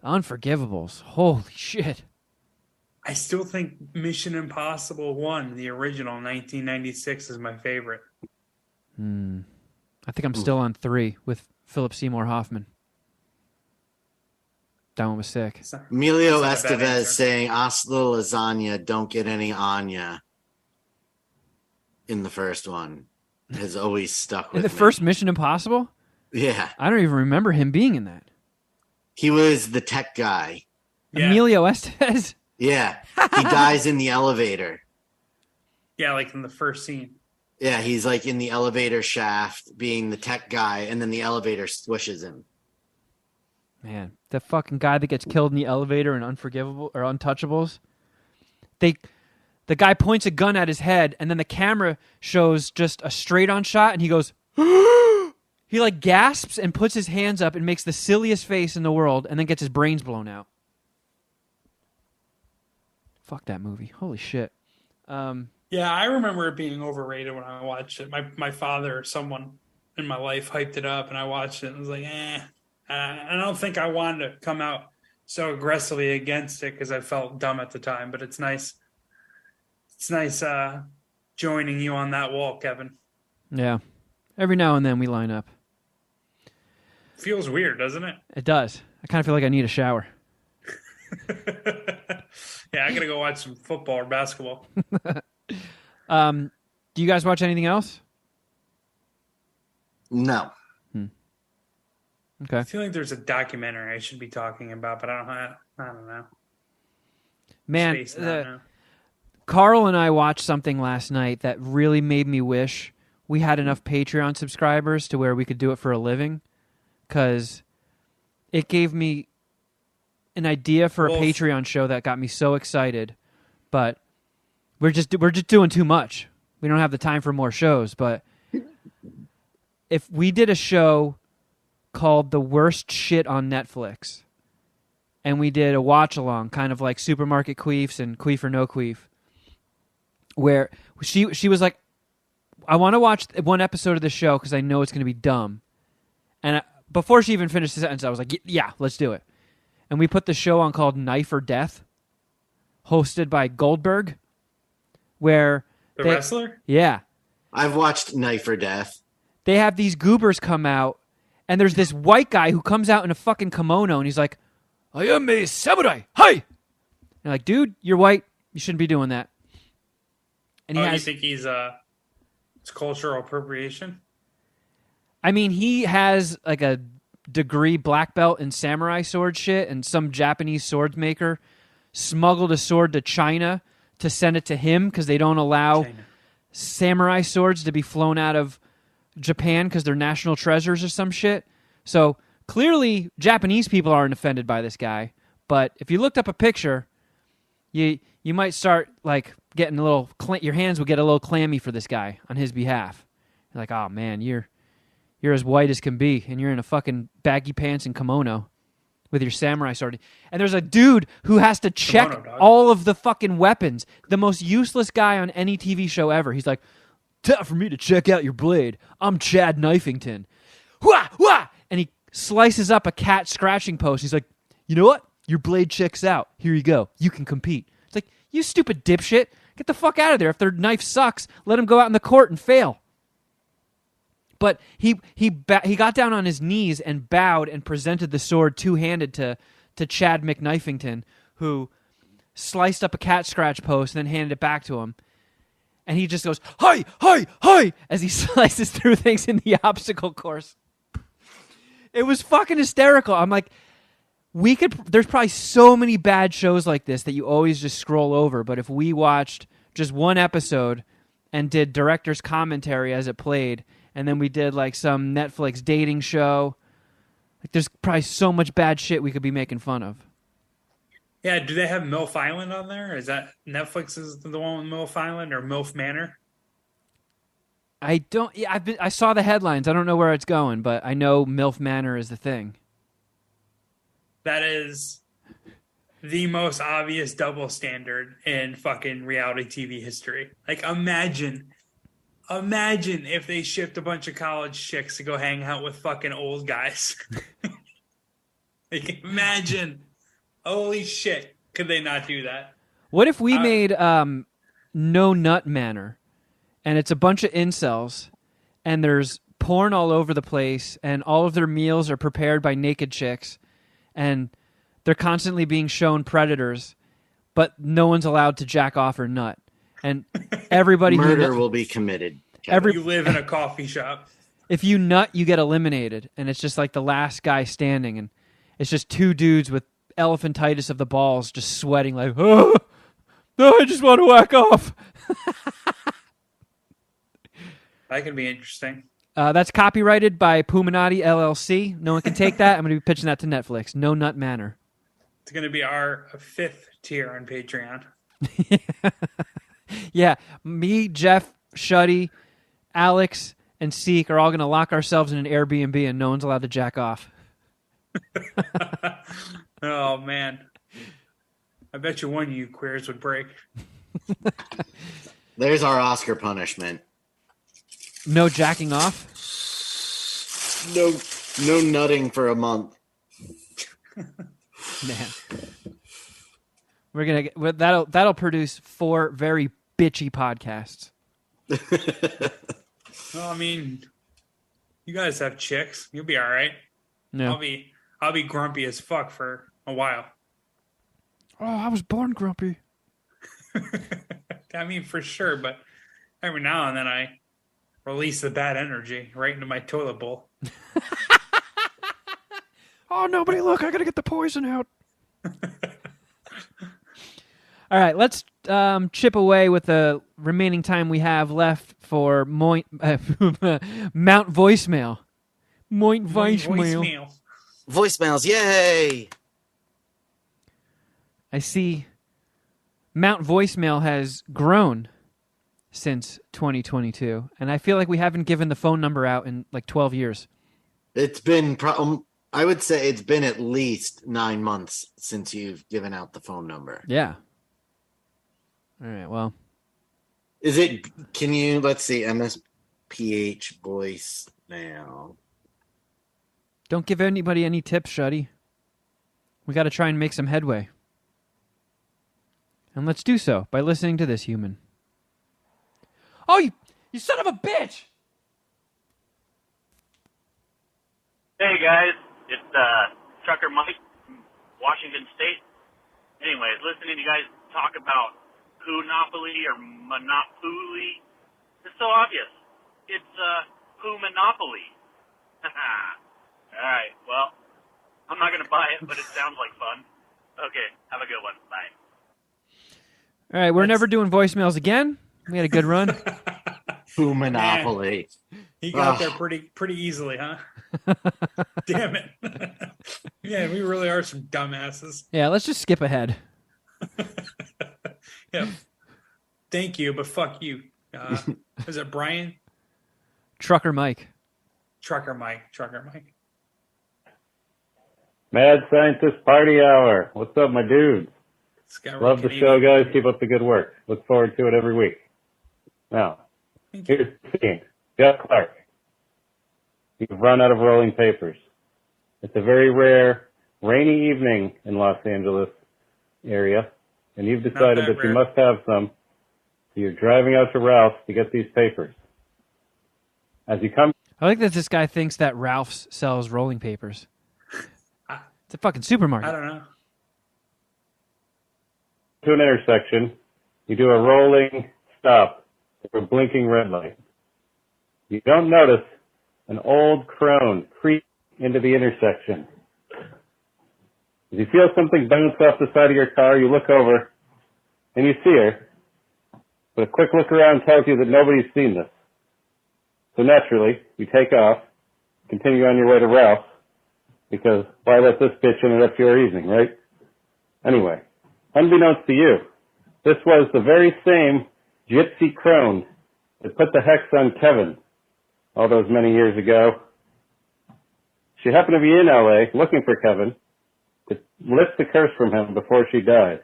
Unforgivables. Holy shit. I still think Mission Impossible 1, the original 1996, is my favorite. I think I'm still on 3 with Philip Seymour Hoffman. That one was sick. Emilio Estevez saying, "Hasta lasagna, don't get any Anya." In the first one, has always stuck with me. In the first Mission Impossible? Yeah. I don't even remember him being in that. He was the tech guy. Yeah. Emilio Estevez? Yeah. He dies in the elevator. Yeah, like in the first scene. Yeah, he's like in the elevator shaft being the tech guy, and then the elevator squishes him. Man, the fucking guy that gets killed in the elevator in Unforgivable or Untouchables. The guy points a gun at his head, and then the camera shows just a straight-on shot, and he goes, he like gasps and puts his hands up and makes the silliest face in the world, and then gets his brains blown out. Fuck that movie. Holy shit. Yeah, I remember it being overrated when I watched it. My father or someone in my life hyped it up, and I watched it and was like, I don't think I wanted to come out so aggressively against it because I felt dumb at the time, but it's nice. It's nice joining you on that wall, Kevin. Yeah. Every now and then we line up. Feels weird, doesn't it? It does. I kind of feel like I need a shower. Yeah, I got to go watch some football or basketball. Do you guys watch anything else? No. Okay. I feel like there's a documentary I should be talking about, but I don't know. Man, Carl and I watched something last night that really made me wish we had enough Patreon subscribers to where we could do it for a living, because it gave me an idea for a Patreon show that got me so excited. But we're just doing too much. We don't have the time for more shows. But if we did a show called The Worst Shit on Netflix, and we did a watch-along, kind of like Supermarket Queefs and Queef or No Queef, where she was like, I want to watch one episode of the show because I know it's going to be dumb. And before she even finished the sentence, I was like, yeah, let's do it. And we put the show on called Knife or Death, hosted by Goldberg, where... The wrestler? Yeah. I've watched Knife or Death. They have these goobers come out, and there's this white guy who comes out in a fucking kimono, and he's like, I am a samurai. Hi! And I'm like, dude, you're white. You shouldn't be doing that. And he You has, think it's cultural appropriation? I mean, he has like a degree black belt in samurai sword shit, and some Japanese sword maker smuggled a sword to China to send it to him because they don't allow China. samurai swords to be flown out of Japan because they're national treasures or some shit. So clearly, Japanese people aren't offended by this guy. But if you looked up a picture, you might start like getting a little. Your hands would get a little clammy for this guy on his behalf. You're like, oh man, you're as white as can be, and you're in a fucking baggy pants and kimono with your samurai sword. And there's a dude who has to check Kimono, dog. all of the fucking weapons. The most useless guy on any TV show ever. He's like, time for me to check out your blade. I'm Chad Knifington. Wah, wah! And he slices up a cat scratching post. He's like, you know what? Your blade checks out. Here you go. You can compete. It's like, you stupid dipshit. Get the fuck out of there. If their knife sucks, let him go out in the court and fail. But he got down on his knees and bowed and presented the sword two-handed to Chad McKnifington, who sliced up a cat scratch post and then handed it back to him. And he just goes, hi, hi, hi, as he slices through things in the obstacle course. It was fucking hysterical. I'm like, there's probably so many bad shows like this that you always just scroll over. But if we watched just one episode and did director's commentary as it played, and then we did like some Netflix dating show, like there's probably so much bad shit we could be making fun of. Yeah, do they have MILF Island on there? Is that Netflix is the one with MILF Island or MILF Manor? I don't. Yeah, I saw the headlines. I don't know where it's going, but I know MILF Manor is the thing. That is the most obvious double standard in fucking reality TV history. Like, imagine if they shipped a bunch of college chicks to go hang out with fucking old guys. Like, imagine. Holy shit. Could they not do that? What if we made No Nut Manor, and it's a bunch of incels, and there's porn all over the place, and all of their meals are prepared by naked chicks, and they're constantly being shown predators, but no one's allowed to jack off or nut. And everybody Murder will be committed. You live in a coffee shop. If you nut, you get eliminated, and it's just like the last guy standing, and it's just two dudes with elephantitis of the balls just sweating like, oh, I just want to whack off. That could be interesting. That's copyrighted by Puminati LLC. No one can take that. I'm going to be pitching that to Netflix. No Nut Manor. It's going to be our 5th tier on Patreon. Yeah, me, Jeff, Shuddy, Alex, and Seek are all going to lock ourselves in an Airbnb, and no one's allowed to jack off. Oh, man. I bet you one of you queers would break. There's our Oscar punishment. No jacking off? No nutting for a month. Man. We're going to get that'll produce 4 very bitchy podcasts. Well, I mean, you guys have chicks. You'll be all right. No. I'll be grumpy as fuck for a while. Oh, I was born grumpy. I mean, for sure, but every now and then I release the bad energy right into my toilet bowl. Oh, nobody look, I gotta get the poison out. All right, let's chip away with the remaining time we have left for Mount Voicemail. Mount Voicemail. Voicemails, yay! I see Mount Voicemail has grown since 2022, and I feel like we haven't given the phone number out in like 12 years. It's been, I would say it's been at least 9 months since you've given out the phone number. Yeah. All right, well. Is it, let's see, MSPH voicemail. Don't give anybody any tips, Shuddy. We got to try and make some headway. And let's do so by listening to this human. Oh, you son of a bitch! Hey guys, it's Trucker Mike from Washington State. Anyways, listening to you guys talk about Who-nopoly or Monopoly. It's so obvious. It's Who-monopoly. All right, well, I'm not going to buy it, but it sounds like fun. Okay, have a good one. Bye. All right, we're never doing voicemails again. We had a good run. Who Monopoly? He got there pretty easily, huh? Damn it. Yeah, we really are some dumbasses. Yeah, let's just skip ahead. Yeah. Thank you, but fuck you. Is it Brian? Trucker Mike. Trucker Mike. Mad Scientist Party Hour. What's up, my dudes? Love the show, guys. Keep up the good work. Look forward to it every week. Now, here's the scene. Jeff Clark. You've run out of rolling papers. It's a very rare, rainy evening in Los Angeles area, and you've decided that you must have some, so you're driving out to Ralph's to get these papers. As you come... I like that this guy thinks that Ralph's sells rolling papers. It's a fucking supermarket. I don't know. To an intersection, you do a rolling stop for a blinking red light. You don't notice an old crone creep into the intersection. As you feel something bounce off the side of your car, you look over and you see her. But a quick look around tells you that nobody's seen this. So naturally, you take off, continue on your way to Ralph's, because why let this bitch interrupt your evening, right? Anyway, unbeknownst to you, this was the very same gypsy crone that put the hex on Kevin all those many years ago. She happened to be in L.A. looking for Kevin to lift the curse from him before she died.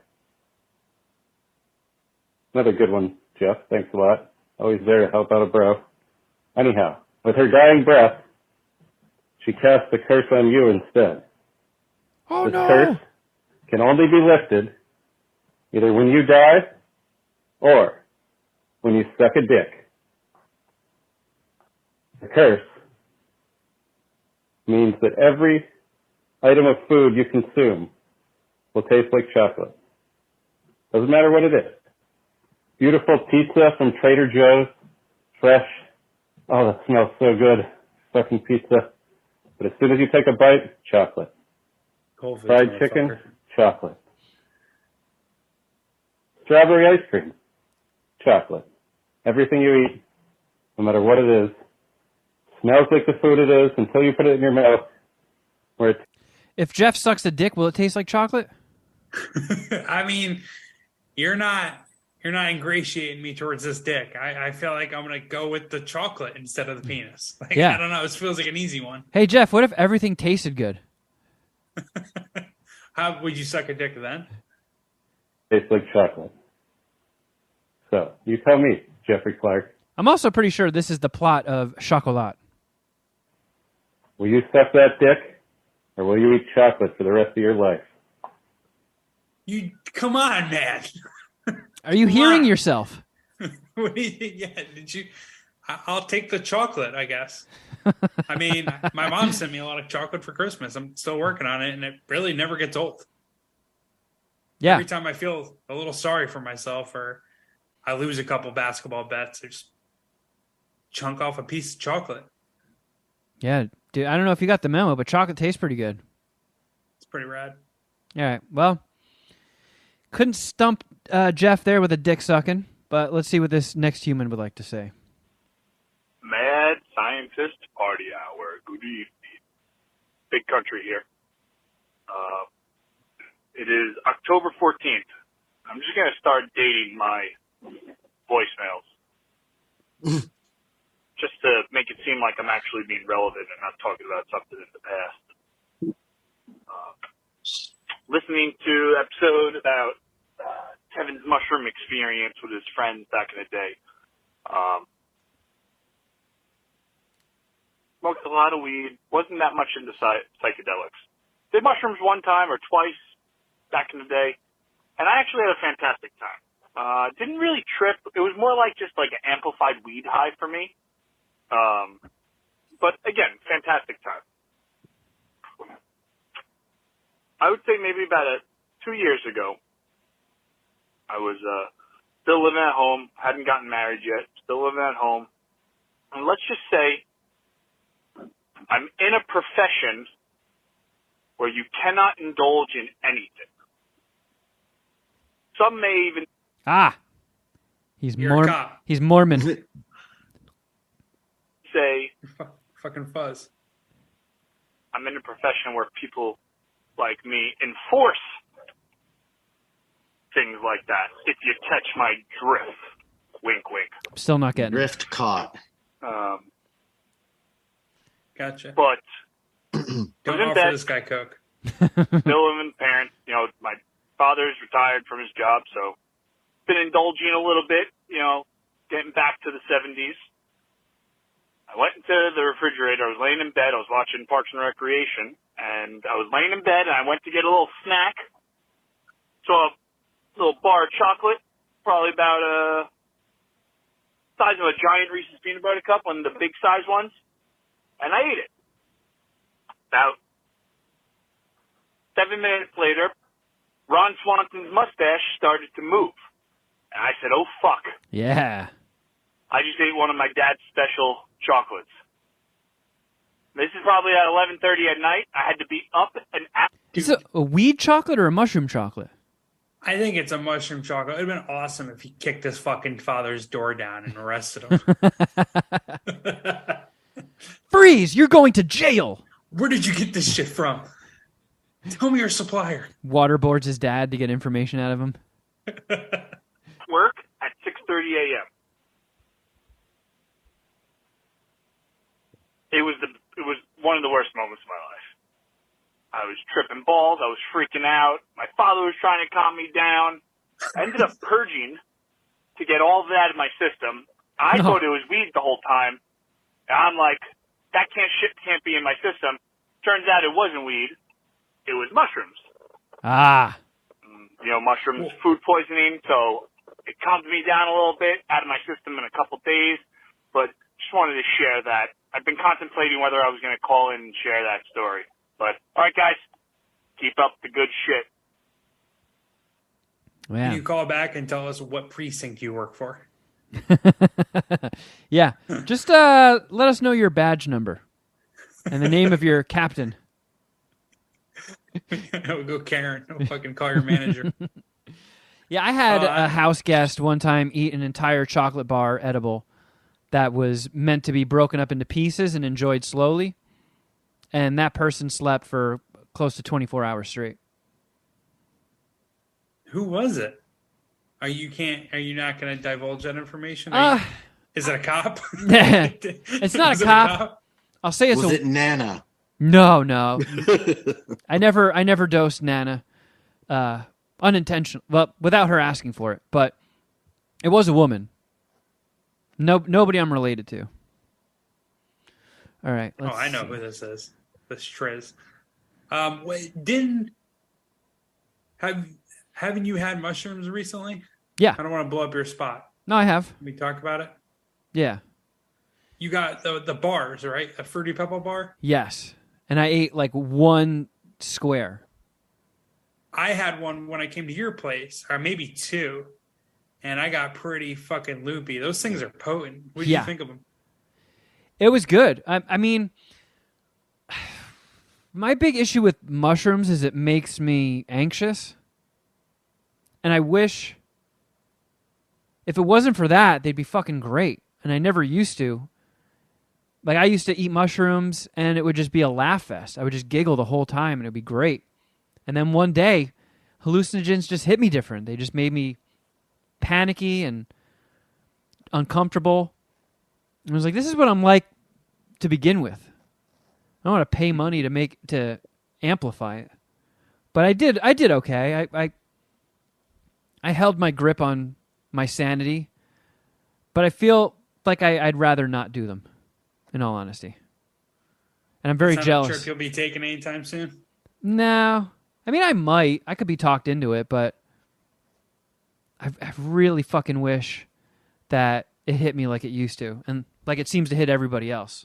Another good one, Jeff. Thanks a lot. Always there to help out a bro. Anyhow, with her dying breath, she cast the curse on you instead. Oh, this no! Curse can only be lifted either when you die or when you suck a dick. The curse means that every item of food you consume will taste like chocolate. Doesn't matter what it is. Beautiful pizza from Trader Joe's, fresh. Oh, that smells so good. Fucking pizza. But as soon as you take a bite, chocolate. Fried chicken, chocolate. Strawberry ice cream, chocolate. Everything you eat, no matter what it is, smells like the food it is until you put it in your mouth. Where it's... If Jeff sucks a dick, will it taste like chocolate? I mean, you're not ingratiating me towards this dick. I feel like I'm going to go with the chocolate instead of the penis. Like, yeah. I don't know. It feels like an easy one. Hey, Jeff, what if everything tasted good? How would you suck a dick then? Tastes like chocolate. So, you tell me, Jeffrey Clark. I'm also pretty sure this is the plot of Chocolat. Will you suck that dick, or will you eat chocolate for the rest of your life? You come on, man. Are you hearing yourself? What do you think? Yeah, did you? I'll take the chocolate, I guess. I mean, my mom sent me a lot of chocolate for Christmas. I'm still working on it, and it really never gets old. Yeah. Every time I feel a little sorry for myself or I lose a couple basketball bets, I just chunk off a piece of chocolate. Yeah, dude, I don't know if you got the memo, but chocolate tastes pretty good. It's pretty rad. All right, well, couldn't stump Jeff there with a dick sucking, but let's see what this next human would like to say. Mad Scientist Party Hour. Good evening. Big country here. It is October 14th. I'm just going to start dating my voicemails. Just to make it seem like I'm actually being relevant and not talking about something in the past. Listening to episode about Kevin's mushroom experience with his friends back in the day. Smoked a lot of weed. Wasn't that much into psychedelics. Did mushrooms one time or twice back in the day. And I actually had a fantastic time. Didn't really trip. It was more like just like an amplified weed high for me. But again, fantastic time. I would say maybe about 2 years ago, I was still living at home, hadn't gotten married yet, still living at home. And let's just say I'm in a profession where you cannot indulge in anything. Some may even He's You're a cop. He's Mormon. say Fucking fuzz. I'm in a profession where people like me enforce things like that. If you catch my drift, wink, wink. I'm still not getting it. Drift caught. Gotcha. But Don't in offer bed. this guy coke. still living with parents. You know, my father's retired from his job, so been indulging a little bit. You know, getting back to the 70s. I went into the refrigerator. I was laying in bed. I was watching Parks and Recreation, and I was laying in bed, and I went to get a little snack. Saw a little bar of chocolate, probably about size of a giant Reese's peanut butter cup, one of the big size ones, and I ate it. About 7 minutes later, Ron Swanson's mustache started to move, and I said, "Oh fuck!" Yeah. I just ate one of my dad's special chocolates. This is probably at 11:30 at night. I had to be up and at. Is it a weed chocolate or a mushroom chocolate? I think it's a mushroom chocolate. It'd have been awesome if he kicked his fucking father's door down and arrested him. Freeze! You're going to jail! Where did you get this shit from? Tell me your supplier. Waterboards his dad to get information out of him. work at 6:30 a.m. It was one of the worst moments of my life. I was tripping balls. I was freaking out. My father was trying to calm me down. I ended up purging to get all of that in my system. I thought it was weed the whole time. And I'm like, that can't be in my system. Turns out it wasn't weed. It was mushrooms. You know, mushrooms, food poisoning. So it calmed me down a little bit, out of my system in a couple days. But just wanted to share that. I've been contemplating whether I was going to call in and share that story. But, all right, guys, keep up the good shit. Can you call back and tell us what precinct you work for? Yeah. Just let us know your badge number and the name of your captain. We'll go Karen. We'll fucking call your manager. Yeah, I had a house guest one time eat an entire chocolate bar edible that was meant to be broken up into pieces and enjoyed slowly. And that person slept for close to 24 hours straight. Who was it? Are you not going to divulge that information? Is it a cop? It's not a cop. I'll say it's Was it Nana? No. I never dosed Nana, unintentional. Well, without her asking for it. But it was a woman. Nobody I'm related to. All right. I know who this is. This Triz. Haven't you had mushrooms recently? Yeah. I don't want to blow up your spot. No, I have. Can we talk about it? Yeah. You got the bars, right? A Fruity Pebble bar? Yes. And I ate like one square. I had one when I came to your place, or maybe two, and I got pretty fucking loopy. Those things are potent. What do you think of them? It was good. I mean, my big issue with mushrooms is it makes me anxious. And I wish if it wasn't for that, they'd be fucking great. And I never used to. Like, I used to eat mushrooms, and it would just be a laugh fest. I would just giggle the whole time, and it would be great. And then one day, hallucinogens just hit me different. They just made me panicky and uncomfortable. And I was like, this is what I'm like to begin with. I don't want to pay money to amplify it. But I did okay. I held my grip on my sanity, but I feel like I'd rather not do them, in all honesty. And I'm very jealous. Not sure if you'll be taking anytime soon. No. I mean, I might. I could be talked into it, but I really fucking wish that it hit me like it used to, and like it seems to hit everybody else.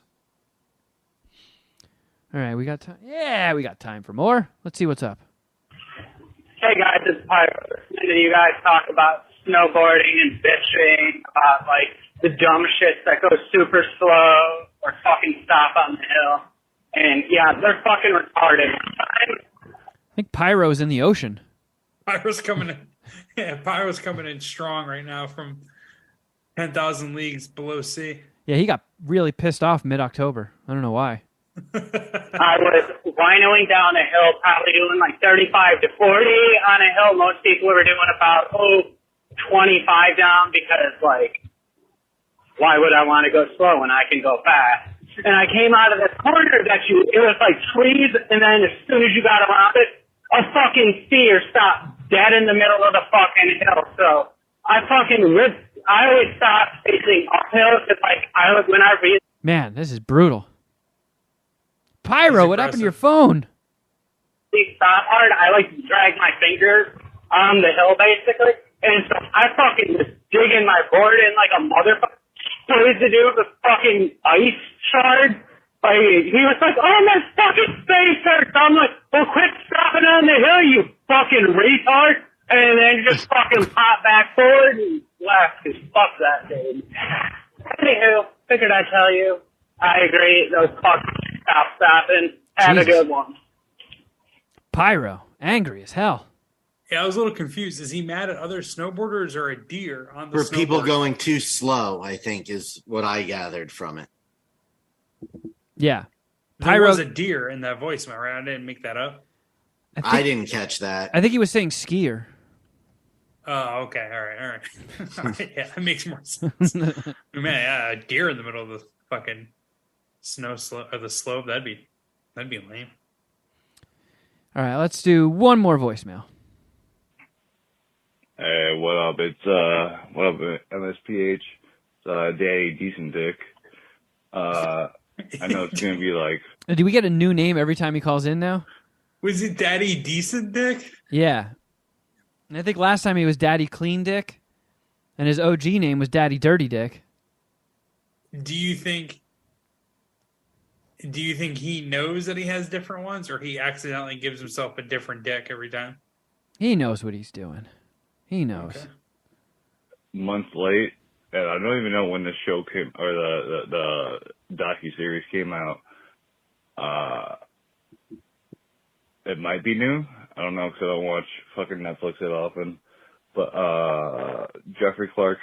All right, we got time. Yeah, we got time for more. Let's see what's up. Hey guys, this is Pyro. Listening to you guys talk about snowboarding and bitching about, like, the dumb shit that goes super slow or fucking stop on the hill. And, yeah, they're fucking retarded. I think Pyro's in the ocean. Pyro's coming in. Yeah, Pyro's coming in strong right now from 10,000 leagues below sea. Yeah, he got really pissed off mid-October. I don't know why. I was winoing down a hill, probably doing like 35 to 40 on a hill. Most people were doing about 25 down because, like, why would I want to go slow when I can go fast? And I came out of this corner it was like trees, and then as soon as you got around it, a fucking steer stopped dead in the middle of the fucking hill. So I always stop facing uphill because, like, Man, this is brutal. Pyro, what happened to your phone? stop hard, I like to drag my fingers on the hill basically. And so I fucking was digging my board in like a motherfucker. Supposed to do the fucking ice shard. Like, he was like, oh, my fucking space hurts. I'm like, well, quit stopping on the hill, you fucking retard. And then just fucking pop back forward and left, because fuck that dude. Anywho, figured I'd tell you. I agree. Those fucking stop stopping. Have a good one. Pyro, angry as hell. Yeah, I was a little confused. Is he mad at other snowboarders or a deer on the For people snowboard? going too slow, I think is what I gathered from it. Yeah. There was a deer in that voicemail, right? I didn't make that up. I didn't catch that. I think he was saying skier. Oh, okay. All right. All right. Yeah, that makes more sense. Man, yeah, a deer in the middle of the fucking snow slope or the slope, that'd be lame. All right, let's do one more voicemail. Hey, what up? It's what up, MSPH? It's Daddy Decent Dick. I know it's gonna be like. Do we get a new name every time he calls in now? Was it Daddy Decent Dick? Yeah. And I think last time he was Daddy Clean Dick, and his OG name was Daddy Dirty Dick. Do you think he knows that he has different ones, or he accidentally gives himself a different dick every time? He knows what he's doing. He knows. Okay. Months late, and I don't even know when the show came or the docuseries came out. It might be new. I don't know because I don't watch fucking Netflix that often. But Jeffrey Clark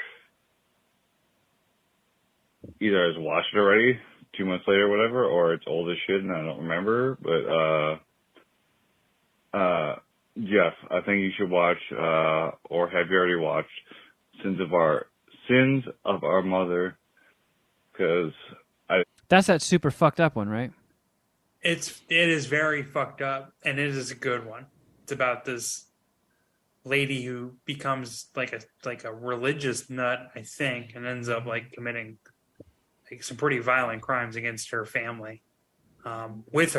either has watched it already 2 months later or whatever, or it's old as shit and I don't remember. But Jeff, I think you should watch, or have you already watched Sins of Our Mother? Because that's that super fucked up one, right? It is very fucked up, and it is a good one. It's about this lady who becomes like a religious nut, I think, and ends up like committing like some pretty violent crimes against her family, with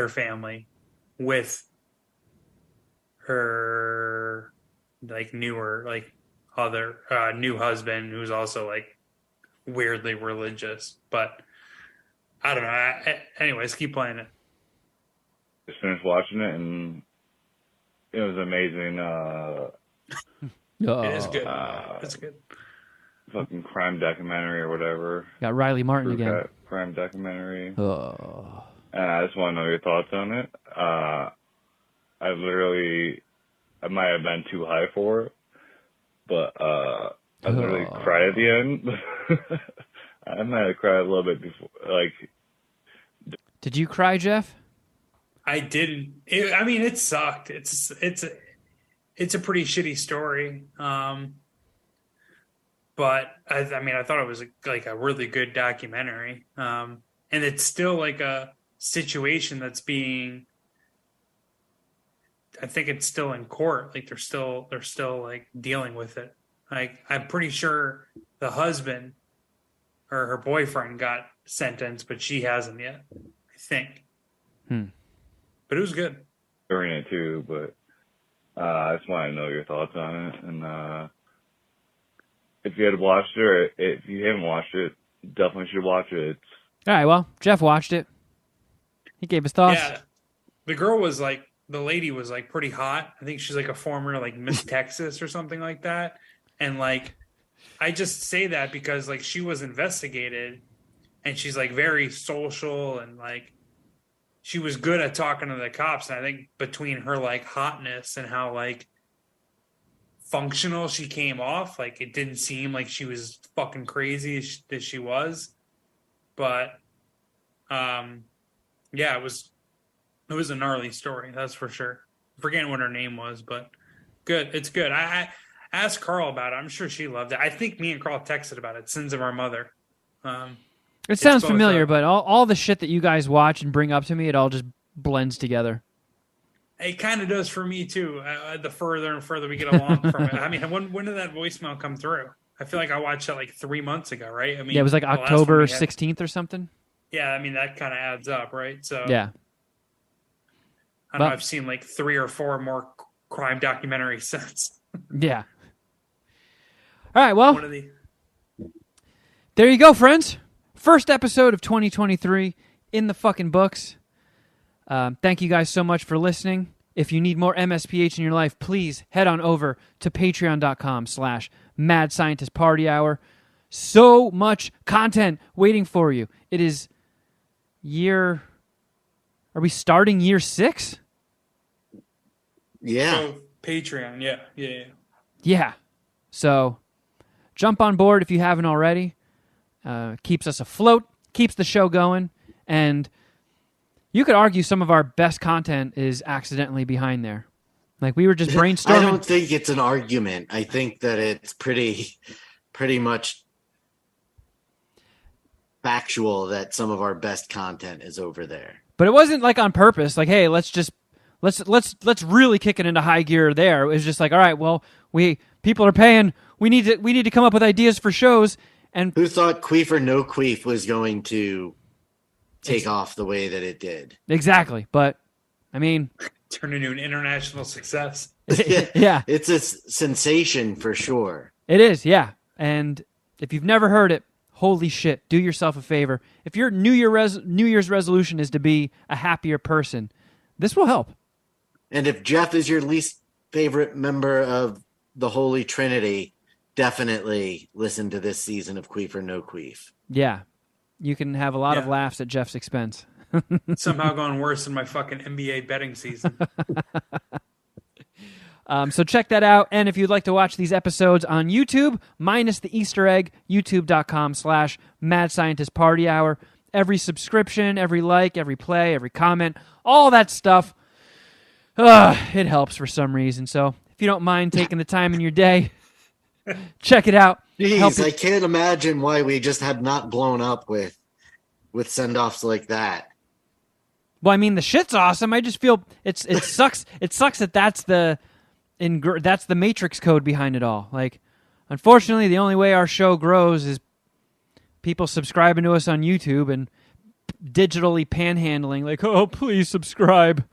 her like newer like other new husband who's also like weirdly religious. But I don't know. Anyways, keep playing it. just finished watching it and it was amazing. It is good. It's good. Fucking crime documentary or whatever. Got Riley Martin again. Crime documentary. Oh. And I just want to know your thoughts on it. I might have been too high for it, but I literally cried at the end. I might have cried a little bit before. Like, did you cry, Jeff? I didn't. It sucked. It's a pretty shitty story. But I thought it was like a really good documentary. And it's still like a situation that's being. I think it's still in court. Like they're still like dealing with it. Like I'm pretty sure the husband or her boyfriend got sentenced, but she hasn't yet. I think. But it was good. During it too, but I just want to know your thoughts on it. And if you had watched it, or if you haven't watched it, definitely should watch it. All right. Well, Jeff watched it. He gave his thoughts. Yeah, the lady was like pretty hot. I think she's like a former like Miss Texas or something like that. And like, I just say that because like she was investigated and she's like very social and like she was good at talking to the cops. And I think between her like hotness and how like functional she came off, like it didn't seem like she was fucking crazy as she was. But yeah, it was a gnarly story, that's for sure. I'm forgetting what her name was, but good. It's good. I asked Carl about it. I'm sure she loved it. I think me and Carl texted about it, Sins of Our Mother. It sounds familiar, but all the shit that you guys watch and bring up to me, it all just blends together. It kind of does for me too. The further and further we get along from it. I mean, when did that voicemail come through? I feel like I watched it like 3 months ago, right? I mean, yeah, it was like October 16th or something. Yeah, I mean that kind of adds up, right? So yeah, I don't know. I've seen like 3 or 4 more crime documentaries since. Yeah. All right. Well, there you go, friends. First episode of 2023 in the fucking books. Thank you guys so much for listening. If you need more MSPH in your life, please head on over to patreon.com/Mad Scientist Party Hour. So much content waiting for you. It is are we starting year 6? Yeah. So, Patreon, yeah. Yeah. So jump on board if you haven't already. Keeps us afloat, keeps the show going, and you could argue some of our best content is accidentally behind there. Like we were just brainstorming. I don't think it's an argument. I think that it's pretty much factual that some of our best content is over there. But it wasn't like on purpose. Like, hey, let's really kick it into high gear there. It was just like, all right, well, people are paying. We need to come up with ideas for shows. And who thought Queef or No Queef was going to take off the way that it did? Exactly. But I mean, turn into an international success. Yeah. It's a sensation for sure. It is, yeah. And if you've never heard it, holy shit, do yourself a favor. If your New Year's resolution is to be a happier person, this will help. And if Jeff is your least favorite member of the Holy Trinity, definitely listen to this season of Queef or No Queef. Yeah. You can have a lot of laughs at Jeff's expense. Somehow gone worse than my fucking NBA betting season. So check that out. And if you'd like to watch these episodes on YouTube, minus the Easter egg, youtube.com/Mad Scientist Party Hour. Every subscription, every like, every play, every comment, all that stuff, it helps for some reason. So if you don't mind taking the time in your day, check it out. Jeez, I can't imagine why we just have not blown up with send-offs like that. Well, I mean, the shit's awesome. I just feel it sucks. It sucks that that's the matrix code behind it all. Like, unfortunately, the only way our show grows is people subscribing to us on YouTube and digitally panhandling. Like, oh, please subscribe.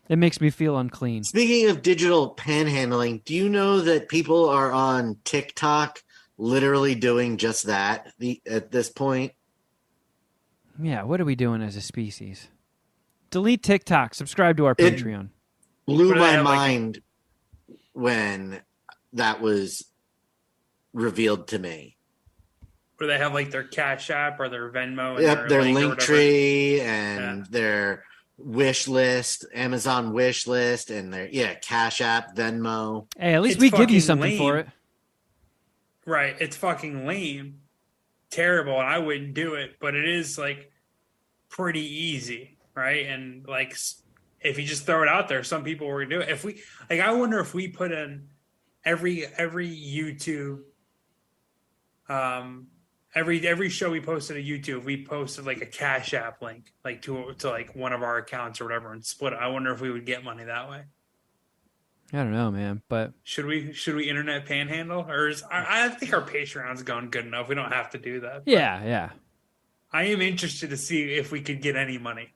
It makes me feel unclean. Speaking of digital panhandling, do you know that people are on TikTok literally doing just that at this point? Yeah, what are we doing as a species? Delete TikTok. Subscribe to our Patreon. Blew my mind when that was revealed to me. Where they have like their Cash App or their Venmo. Yep, their Linktree and their wish list, Amazon wish list, and their Cash App, Venmo. Hey, at least we give you something for it. Right. It's fucking lame. Terrible, and I wouldn't do it, but it is like pretty easy, right? And like if you just throw it out there, some people will do it. If we I wonder if we put in every YouTube every show we posted to YouTube, we posted like a Cash App link like to like one of our accounts or whatever and split it. I wonder if we would get money that way. I don't know, man, but should we internet panhandle, or I think our Patreon's gone good enough. We don't have to do that. Yeah. I am interested to see if we could get any money.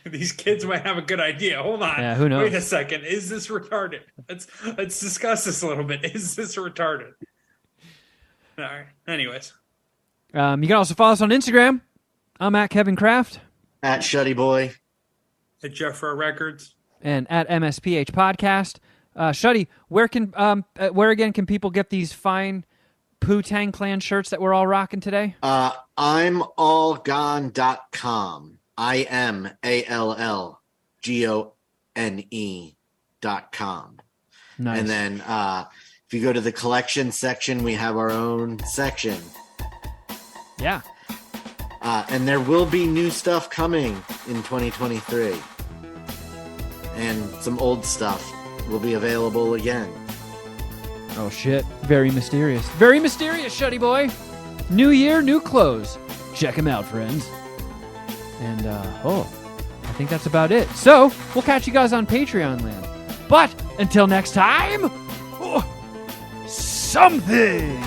These kids might have a good idea. Hold on. Yeah, who knows? Wait a second. Is this retarded? Let's discuss this a little bit. Is this retarded? All right. Anyways. You can also follow us on Instagram. I'm at Kevin Kraft. At Shuddy Boy. At Jeffro Records. And at MSPH Podcast. Shuddy, where again can people get these fine Poo-Tang Clan shirts that we're all rocking today? I'mAllGone.com. IMALLGONE.com. Nice. And then if you go to the collection section, we have our own section. Yeah. And there will be new stuff coming in 2023. And some old stuff will be available again. Oh, shit. Very mysterious. Very mysterious, Shuddy boy. New year, new clothes. Check him out, friends. And, I think that's about it. So, we'll catch you guys on Patreon land. But, until next time, something